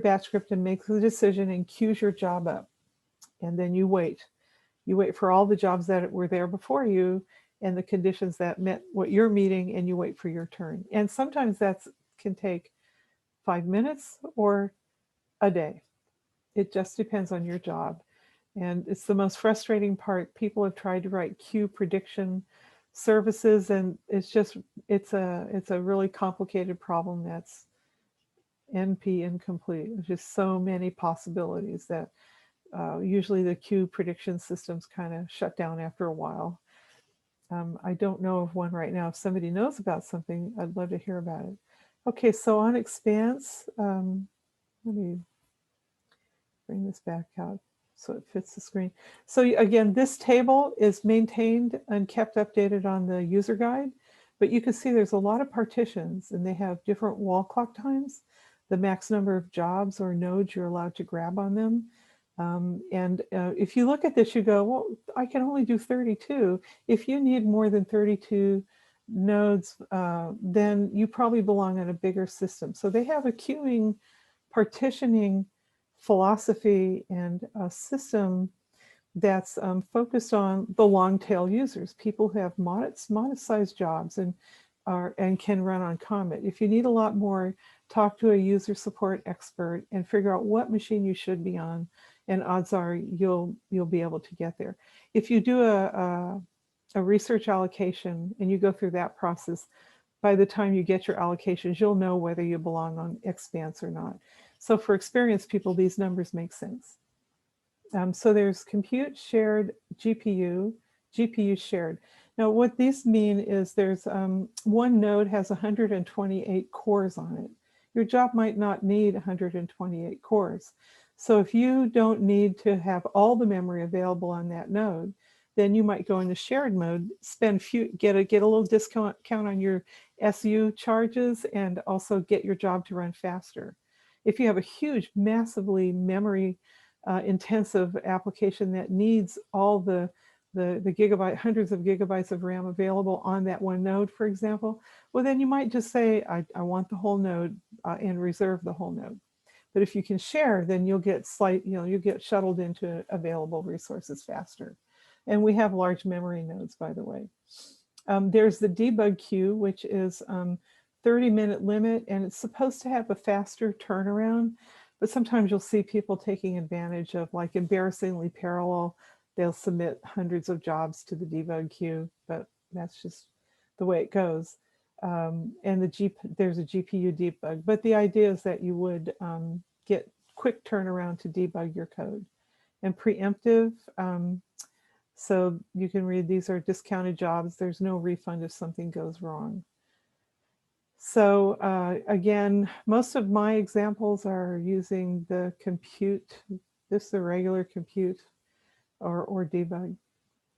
batch script and makes the decision and queues your job up. And then you wait. You wait for all the jobs that were there before you and the conditions that met what you're meeting, and you wait for your turn. And sometimes that can take 5 minutes or a day. It just depends on your job. And it's the most frustrating part. People have tried to write queue prediction services, and it's a really complicated problem that's NP incomplete. There's just so many possibilities that usually the queue prediction systems kind of shut down after a while. I don't know of one right now. If somebody knows about something, I'd love to hear about it. Okay, so on Expanse, let me bring this back out so it fits the screen. So again, this table is maintained and kept updated on the user guide, but you can see there's a lot of partitions and they have different wall clock times, the max number of jobs or nodes you're allowed to grab on them. If you look at this, you go, well, I can only do 32. If you need more than 32 nodes, then you probably belong on a bigger system. So they have a queuing partitioning philosophy and a system that's focused on the long tail users, people who have modest sized jobs. And and can run on Comet. If you need a lot more, talk to a user support expert and figure out what machine you should be on, and odds are you'll be able to get there. If you do a research allocation and you go through that process, by the time you get your allocations, you'll know whether you belong on Expanse or not. So for experienced people, these numbers make sense. So there's compute shared, GPU shared. Now what these mean is there's one node has 128 cores on it. Your job might not need 128 cores. So if you don't need to have all the memory available on that node, then you might go into shared mode, get a little discount on your SU charges, and also get your job to run faster. If you have a huge, massively memory intensive application that needs all the hundreds of gigabytes of RAM available on that one node, for example, well, then you might just say, I want the whole node and reserve the whole node. But if you can share, then you'll get you get shuttled into available resources faster. And we have large memory nodes, by the way. There's the debug queue, which is 30-minute limit, and it's supposed to have a faster turnaround. But sometimes you'll see people taking advantage of, like, embarrassingly parallel. They'll submit hundreds of jobs to the debug queue, but that's just the way it goes. And there's a GPU debug, but the idea is that you would get quick turnaround to debug your code. And preemptive, so you can read, these are discounted jobs. There's no refund if something goes wrong. So again, most of my examples are using the compute, the regular compute or debug.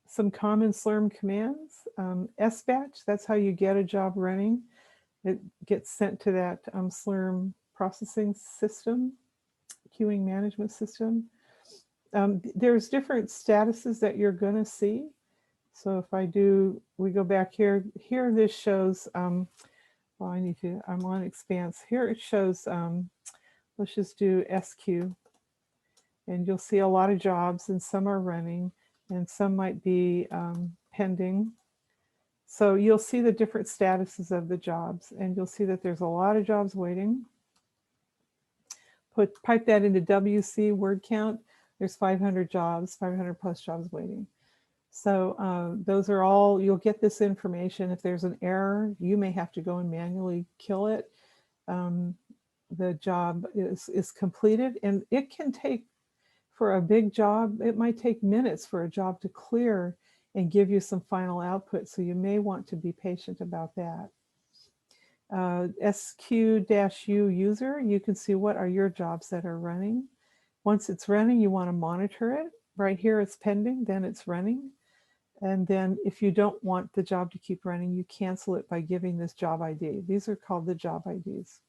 Some common Slurm commands, SBatch, that's how you get a job running. It gets sent to that Slurm processing system, queuing management system. There's different statuses that you're going to see. So if we go back here, this shows, well, I'm on Expanse. Here it shows, let's just do SQ. And you'll see a lot of jobs, and some are running, and some might be pending. So you'll see the different statuses of the jobs, and you'll see that there's a lot of jobs waiting. Pipe that into WC word count. There's 500 jobs, 500 plus jobs waiting. So those are all, you'll get this information. If there's an error, you may have to go and manually kill it. The job is completed, and it can take, for a big job, it might take minutes for a job to clear and give you some final output. So you may want to be patient about that. SQ-U user, you can see what are your jobs that are running. Once it's running, you want to monitor it. Right here it's pending, then it's running. And then if you don't want the job to keep running, you cancel it by giving this job ID. These are called the job IDs.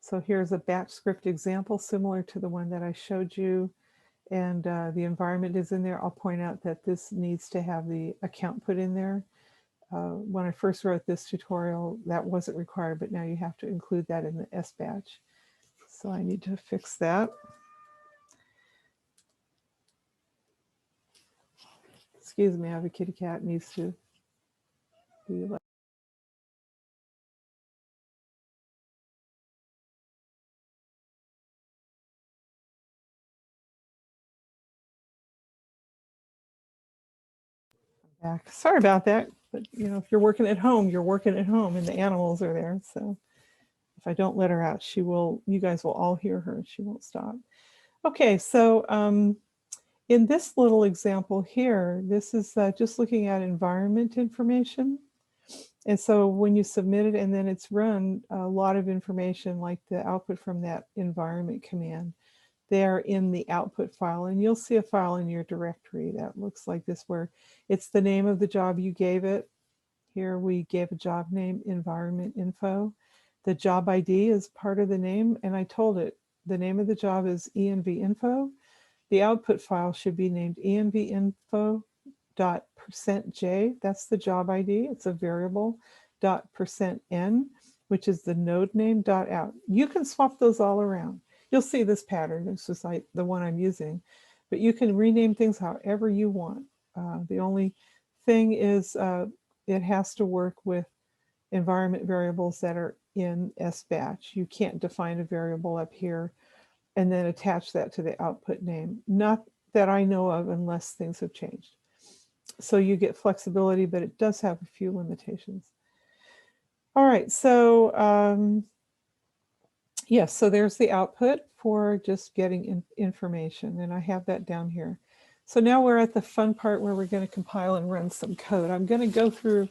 So here's a batch script example similar to the one that I showed you. And the environment is in there. I'll point out that this needs to have the account put in there. When I first wrote this tutorial, that wasn't required, but now you have to include that in the SBatch. So I need to fix that. Excuse me, I have a kitty cat, needs to be let. Back. Sorry about that, but you know, if you're working at home, you're working at home, and the animals are there. So if I don't let her out, she will, you guys will all hear her. She won't stop. Okay, so in this little example here, this is just looking at environment information. And so when you submit it and then it's run, a lot of information like the output from that environment command, they're in the output file, and you'll see a file in your directory that looks like this, where it's the name of the job you gave it. Here we gave a job name, environment info. The job ID is part of the name, and I told it the name of the job is env info. The output file should be named envinfo.%j. That's the job ID. It's a variable. .%n, which is the node name. .out. You can swap those all around. You'll see this pattern. It's just like the one I'm using, but you can rename things however you want. The only thing is it has to work with environment variables that are in SBatch. You can't define a variable up here and then attach that to the output name. Not that I know of unless things have changed. So you get flexibility, but it does have a few limitations. All right, so yes, so there's the output for just getting information, and I have that down here. So now we're at the fun part where we're going to compile and run some code. I'm going to go through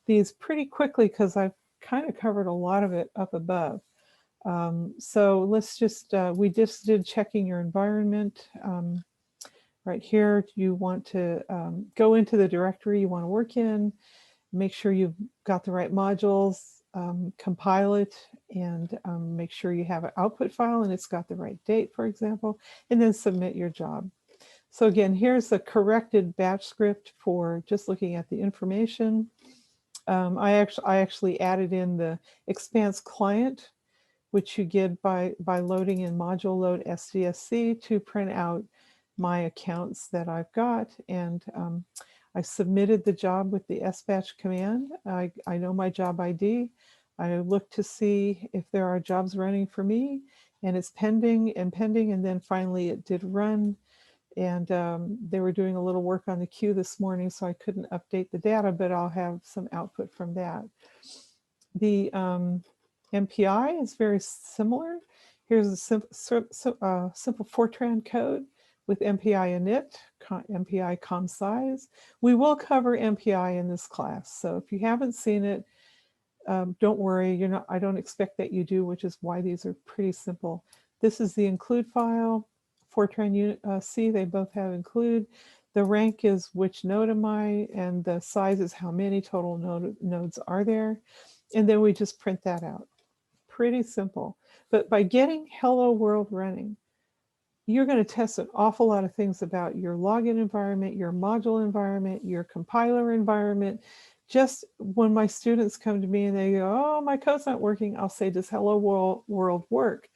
these pretty quickly because I've kind of covered a lot of it up above. So let's just, we just did checking your environment. Right here, you want to go into the directory you want to work in, make sure you've got the right modules, compile it, and make sure you have an output file and it's got the right date, for example, and then submit your job. So again, here's the corrected batch script for just looking at the information. I actually added in the Expanse client, which you get by loading in module load SDSC to print out my accounts that I've got. And I submitted the job with the SBatch command. I know my job ID. I look to see if there are jobs running for me, and it's pending, and then finally it did run. And they were doing a little work on the queue this morning, so I couldn't update the data, but I'll have some output from that. The MPI is very similar. Here's a simple Fortran code with MPI init, MPI com size. We will cover MPI in this class, so if you haven't seen it, don't worry. I don't expect that you do, which is why these are pretty simple. This is the include file. Fortran unit C, they both have include. The rank is which node am I, and the size is how many total nodes are there. And then we just print that out. Pretty simple. But by getting Hello World running, you're going to test an awful lot of things about your login environment, your module environment, your compiler environment. Just when my students come to me and they go, oh, my code's not working, I'll say, does Hello World work?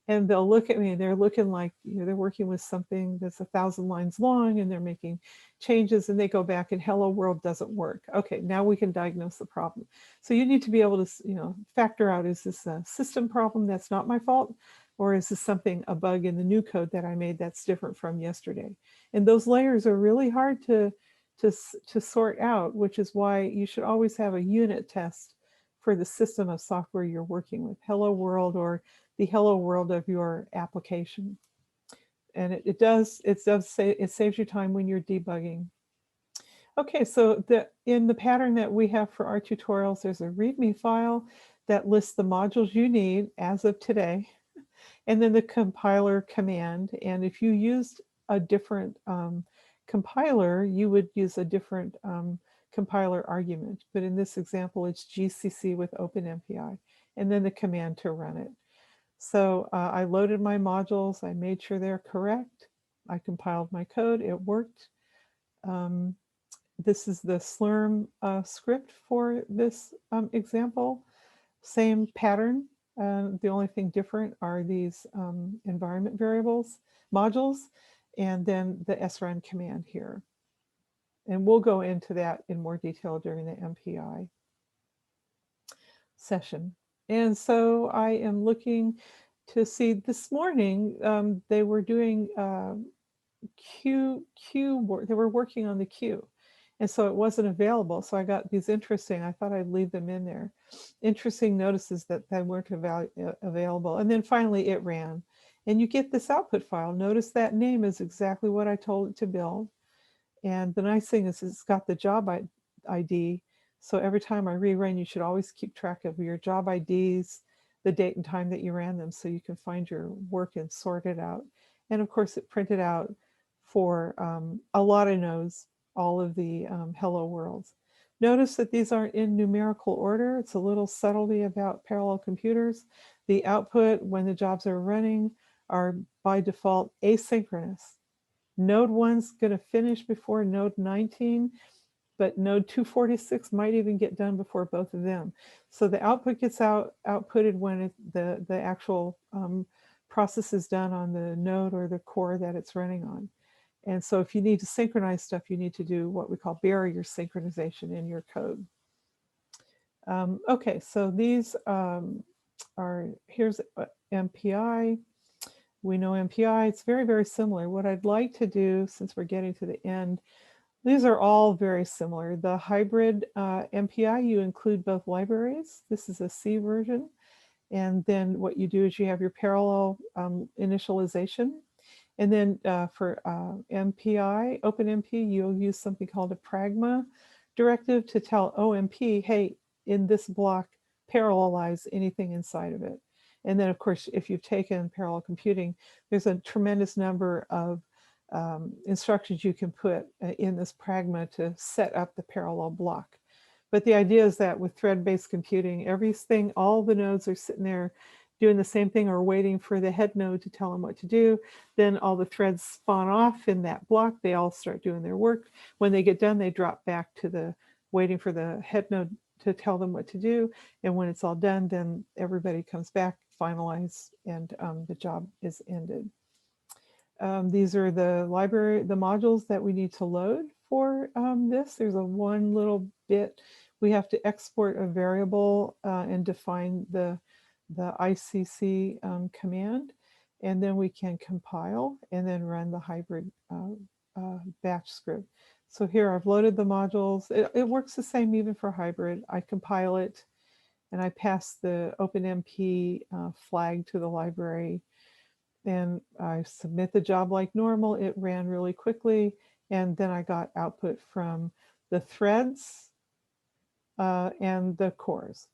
And they'll look at me and they're looking like, they're working with something that's 1,000 lines long and they're making changes, and they go back and Hello World doesn't work. Okay, now we can diagnose the problem. So you need to be able to, factor out, is this a system problem that's not my fault? Or is this something, a bug in the new code that I made that's different from yesterday? And those layers are really hard to sort out, which is why you should always have a unit test for the system of software you're working with, Hello World or the Hello World of your application. And it saves you time when you're debugging. Okay, so in the pattern that we have for our tutorials, there's a README file that lists the modules you need as of today, and then the compiler command. And if you used a different compiler, you would use a different compiler argument. But in this example, it's GCC with OpenMPI, and then the command to run it. So I loaded my modules. I made sure they're correct. I compiled my code. It worked. This is the Slurm script for this example. Same pattern. The only thing different are these environment variables, modules, and then the srun command here. And we'll go into that in more detail during the MPI session. And so I am looking to see this morning, they were doing queue work. They were working on the queue. And so it wasn't available. So I got these interesting, I thought I'd leave them in there, interesting notices that they weren't available. And then finally it ran. And you get this output file. Notice that name is exactly what I told it to build. And the nice thing is it's got the job ID. So every time I rerun, you should always keep track of your job IDs, the date and time that you ran them, so you can find your work and sort it out. And of course, it printed out for a lot of nodes, all of the Hello Worlds. Notice that these aren't in numerical order. It's a little subtlety about parallel computers. The output, when the jobs are running, are by default asynchronous. Node 1's going to finish before node 19, but node 246 might even get done before both of them. So the output gets outputted when the actual process is done on the node or the core that it's running on. And so if you need to synchronize stuff, you need to do what we call barrier synchronization in your code. Okay, so these here's MPI. We know MPI, it's very, very similar. What I'd like to do, since we're getting to the end, these are all very similar. The hybrid MPI, you include both libraries. This is a C version. And then what you do is you have your parallel initialization. And then for MPI, OpenMP, you'll use something called a pragma directive to tell OMP, hey, in this block, parallelize anything inside of it. And then, of course, if you've taken parallel computing, there's a tremendous number of instructions you can put in this pragma to set up the parallel block. But the idea is that with thread-based computing, everything, all the nodes are sitting there doing the same thing or waiting for the head node to tell them what to do. Then all the threads spawn off in that block. They all start doing their work. When they get done, they drop back to the waiting for the head node to tell them what to do. And when it's all done, then everybody comes back, finalize, and the job is ended. These are the modules that we need to load for this. There's one little bit. We have to export a variable and define the ICC command, and then we can compile and then run the hybrid batch script. So here I've loaded the modules. It works the same even for hybrid. I compile it and I pass the OpenMP flag to the library. And I submit the job like normal. It ran really quickly. And then I got output from the threads and the cores.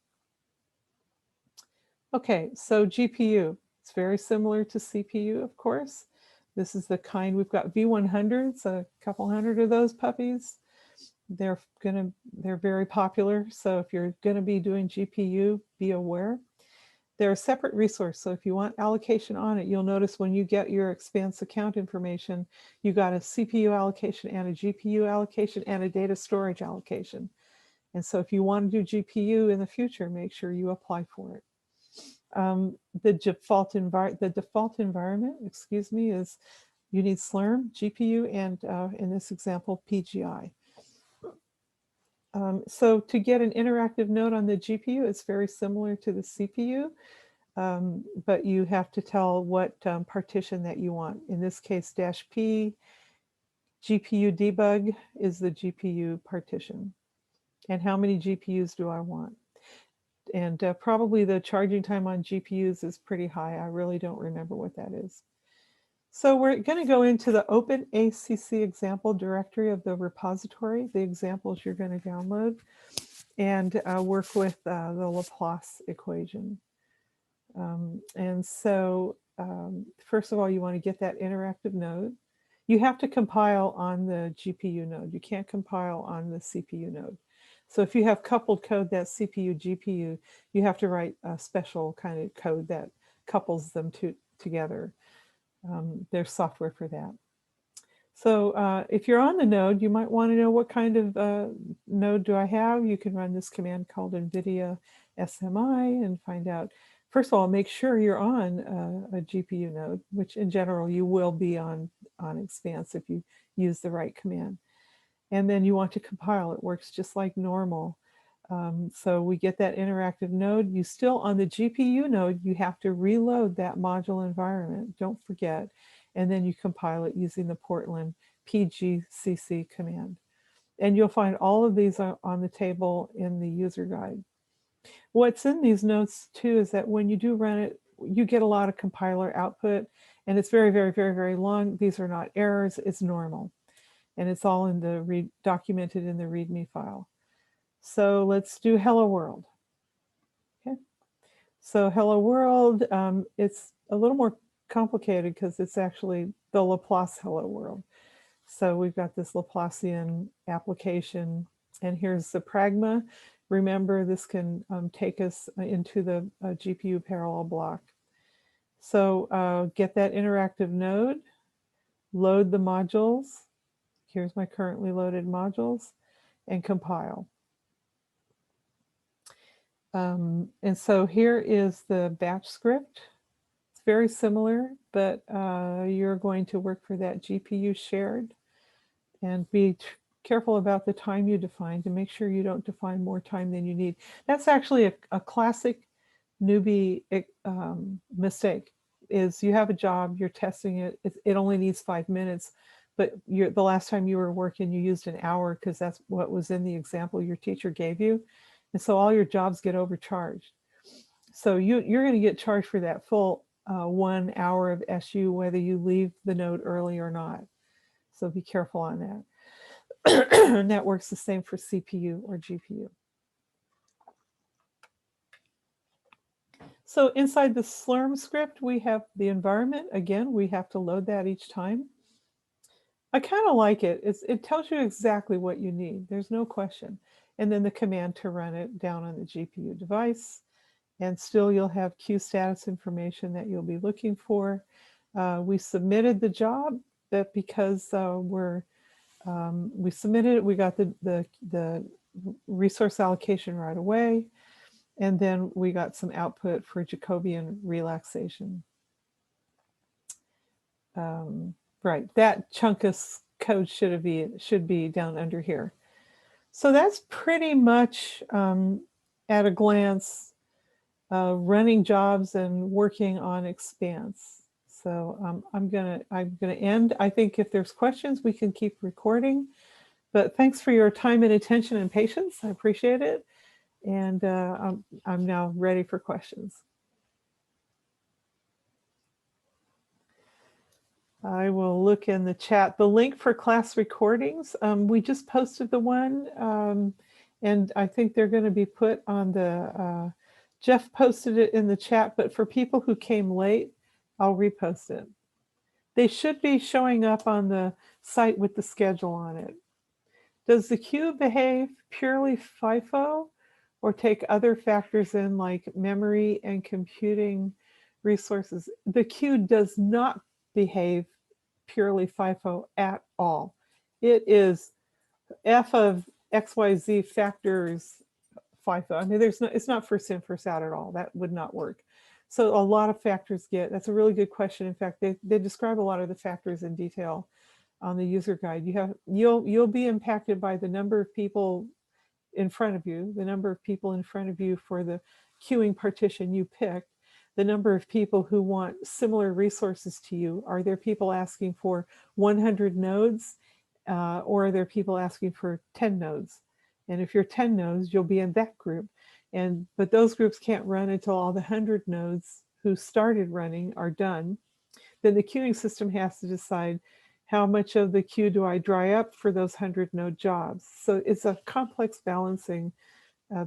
Okay, so GPU. It's very similar to CPU, of course. This is the kind, we've got V100s, a couple hundred of those puppies. They're very popular. So if you're gonna be doing GPU, be aware. They're a separate resource. So if you want allocation on it, you'll notice when you get your Expanse account information, you got a CPU allocation and a GPU allocation and a data storage allocation. And so if you want to do GPU in the future, make sure you apply for it. The default environment, excuse me, is you need Slurm, GPU, and in this example, PGI. So to get an interactive node on the GPU, it's very similar to the CPU, but you have to tell what partition that you want. In this case, -P, GPU debug is the GPU partition. And how many GPUs do I want? And probably the charging time on GPUs is pretty high. I really don't remember what that is. So we're going to go into the OpenACC example directory of the repository, the examples you're going to download, and work with the Laplace equation. And so first of all, you want to get that interactive node. You have to compile on the GPU node. You can't compile on the CPU node. So if you have coupled code that's CPU, GPU, you have to write a special kind of code that couples them together. There's software for that. So if you're on the node, you might want to know what kind of node do I have. You can run this command called NVIDIA SMI and find out. First of all, make sure you're on a GPU node, which in general you will be on Expanse if you use the right command. And then you want to compile. It works just like normal. So we get that interactive node. You still, on the GPU node, you have to reload that module environment. Don't forget. And then you compile it using the Portland pgcc command. And you'll find all of these on the table in the user guide. What's in these notes too is that when you do run it, you get a lot of compiler output, and it's very, very, very, very long. These are not errors, it's normal. And it's all in the documented in the README file. So let's do Hello World. Okay. So Hello World, it's a little more complicated because it's actually the Laplace Hello World. So we've got this Laplacian application, and here's the pragma. Remember, this can take us into the GPU parallel block. So get that interactive node, load the modules. Here's my currently loaded modules, and compile. And so here is the batch script. It's very similar, but you're going to work for that GPU shared, and be careful about the time you define to make sure you don't define more time than you need. That's actually a classic newbie mistake. Is you have a job, you're testing it, it only needs 5 minutes, but the last time you were working, you used an hour because that's what was in the example your teacher gave you. And so all your jobs get overcharged. So you're going to get charged for that full 1 hour of SU, whether you leave the node early or not. So be careful on that. And that works the same for CPU or GPU. So inside the Slurm script, we have the environment. Again, we have to load that each time. I kind of like it. It tells you exactly what you need. There's no question. And then the command to run it down on the GPU device. And still you'll have queue status information that you'll be looking for. We submitted the job, but because we submitted it, we got the resource allocation right away. And then we got some output for Jacobian relaxation. Right, that chunk of code should be down under here. So that's pretty much at a glance running jobs and working on Expanse. So I'm gonna end. I think if there's questions, we can keep recording. But thanks for your time and attention and patience. I appreciate it. And I'm now ready for questions. I will look in the chat. The link for class recordings, we just posted the one, and I think they're going to be put on the, Jeff posted it in the chat, but for people who came late, I'll repost it. They should be showing up on the site with the schedule on it. Does the queue behave purely FIFO or take other factors in like memory and computing resources? The queue does not behave purely FIFO at all. It is F of XYZ factors FIFO. I mean, it's not first in, first out at all. That would not work. So a lot of factors that's a really good question. In fact, they describe a lot of the factors in detail on the user guide. You'll be impacted by the number of people in front of you, the number of people in front of you for the queuing partition you picked, the number of people who want similar resources to you. Are there people asking for 100 nodes or are there people asking for 10 nodes? And if you're 10 nodes, you'll be in that group. But those groups can't run until all the 100 nodes who started running are done. Then the queuing system has to decide how much of the queue do I dry up for those 100 node jobs. So it's a complex balancing.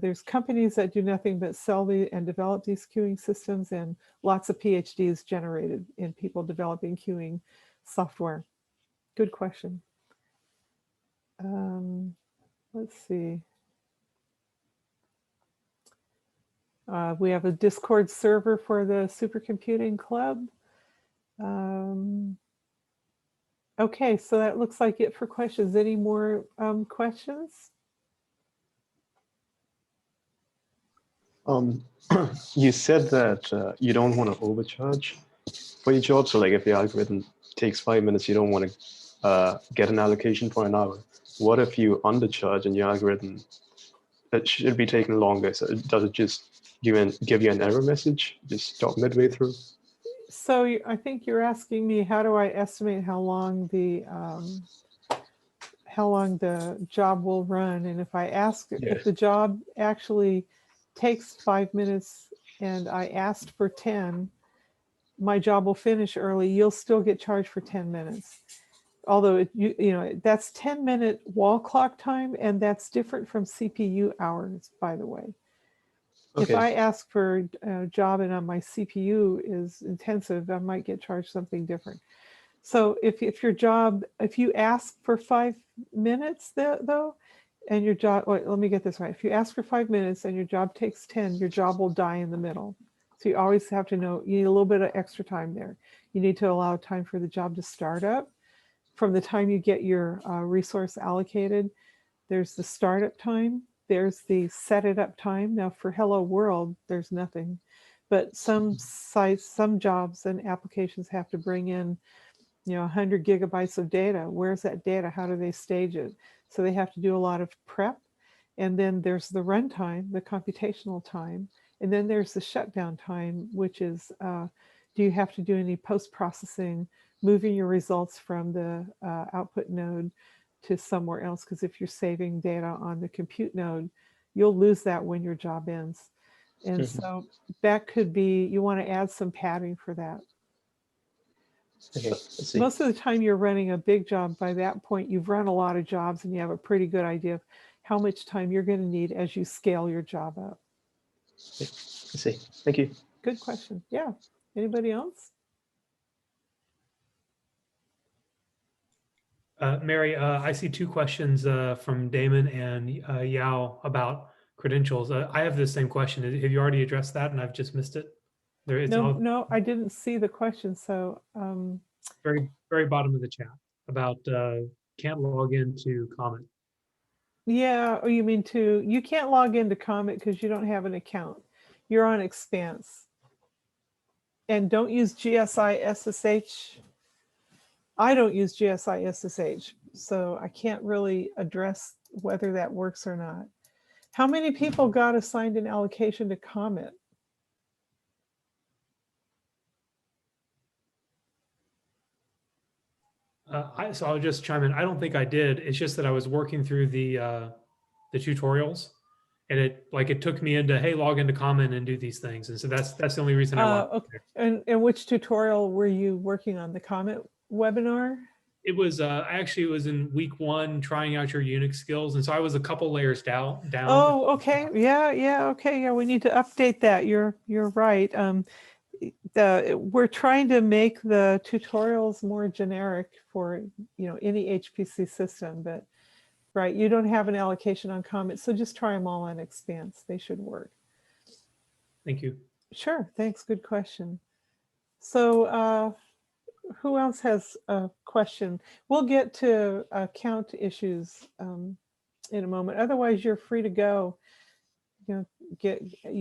There's companies that do nothing but sell and develop these queuing systems, and lots of PhDs generated in people developing queuing software. Good question. Let's see. We have a Discord server for the Supercomputing Club. Okay, so that looks like it for questions. Any more questions? You said that you don't want to overcharge for your job. So like if the algorithm takes 5 minutes, you don't want to get an allocation for an hour. What if you undercharge and your algorithm that should be taking longer? So does it just give you an error message? Just stop midway through? So I think you're asking me, how do I estimate how long the job will run? And if I ask if the job actually takes 5 minutes and I asked for 10, my job will finish early. You'll still get charged for 10 minutes. Although that's 10-minute wall clock time, and that's different from CPU hours, by the way. Okay. If I ask for a job and my CPU is intensive, I might get charged something different. So if you ask for 5 minutes though, and your job, let me get this right. If you ask for 5 minutes and your job takes 10, your job will die in the middle. So you always have to know, you need a little bit of extra time there. You need to allow time for the job to start up. From the time you get your resource allocated, there's the startup time, there's the set it up time. Now for Hello World, there's nothing. But some sites, some jobs and applications have to bring in, 100 gigabytes of data. Where's that data? How do they stage it? So they have to do a lot of prep. And then there's the runtime, the computational time. And then there's the shutdown time, which is, do you have to do any post-processing, moving your results from the output node to somewhere else? Because if you're saving data on the compute node, you'll lose that when your job ends. And so that could be, you want to add some padding for that. Okay, let's see. Most of the time you're running a big job, by that point you've run a lot of jobs and you have a pretty good idea of how much time you're going to need as you scale your job up. Let's see. Thank you. Good question. Yeah. Anybody else? Mary, I see two questions from Damon and Yao about credentials. I have the same question. Have you already addressed that and I've just missed it? No, I didn't see the question. So very bottom of the chat about can't log into Comet. yeah, or you mean you can't log into Comet because you don't have an account. You're on Expanse. And don't use GSI SSH. I don't use GSI SSH, so I can't really address whether that works or not. How many people got assigned an allocation to Comet? So I'll just chime in. I don't think I did. It's just that I was working through the tutorials, and it took me into, hey, log into Common and do these things, and so that's the only reason I went. Okay. And which tutorial were you working on? The Comet webinar? It was actually it was in week 1, trying out your Unix skills, and so I was a couple layers down. Oh, okay. Yeah. Okay. Yeah, we need to update that. You're right. We're trying to make the tutorials more generic for any HPC system, but right, you don't have an allocation on Comet, so just try them all on Expanse. They should work. Thank you. Sure. Thanks. Good question. So who else has a question? We'll get to count issues in a moment. Otherwise, you're free to go.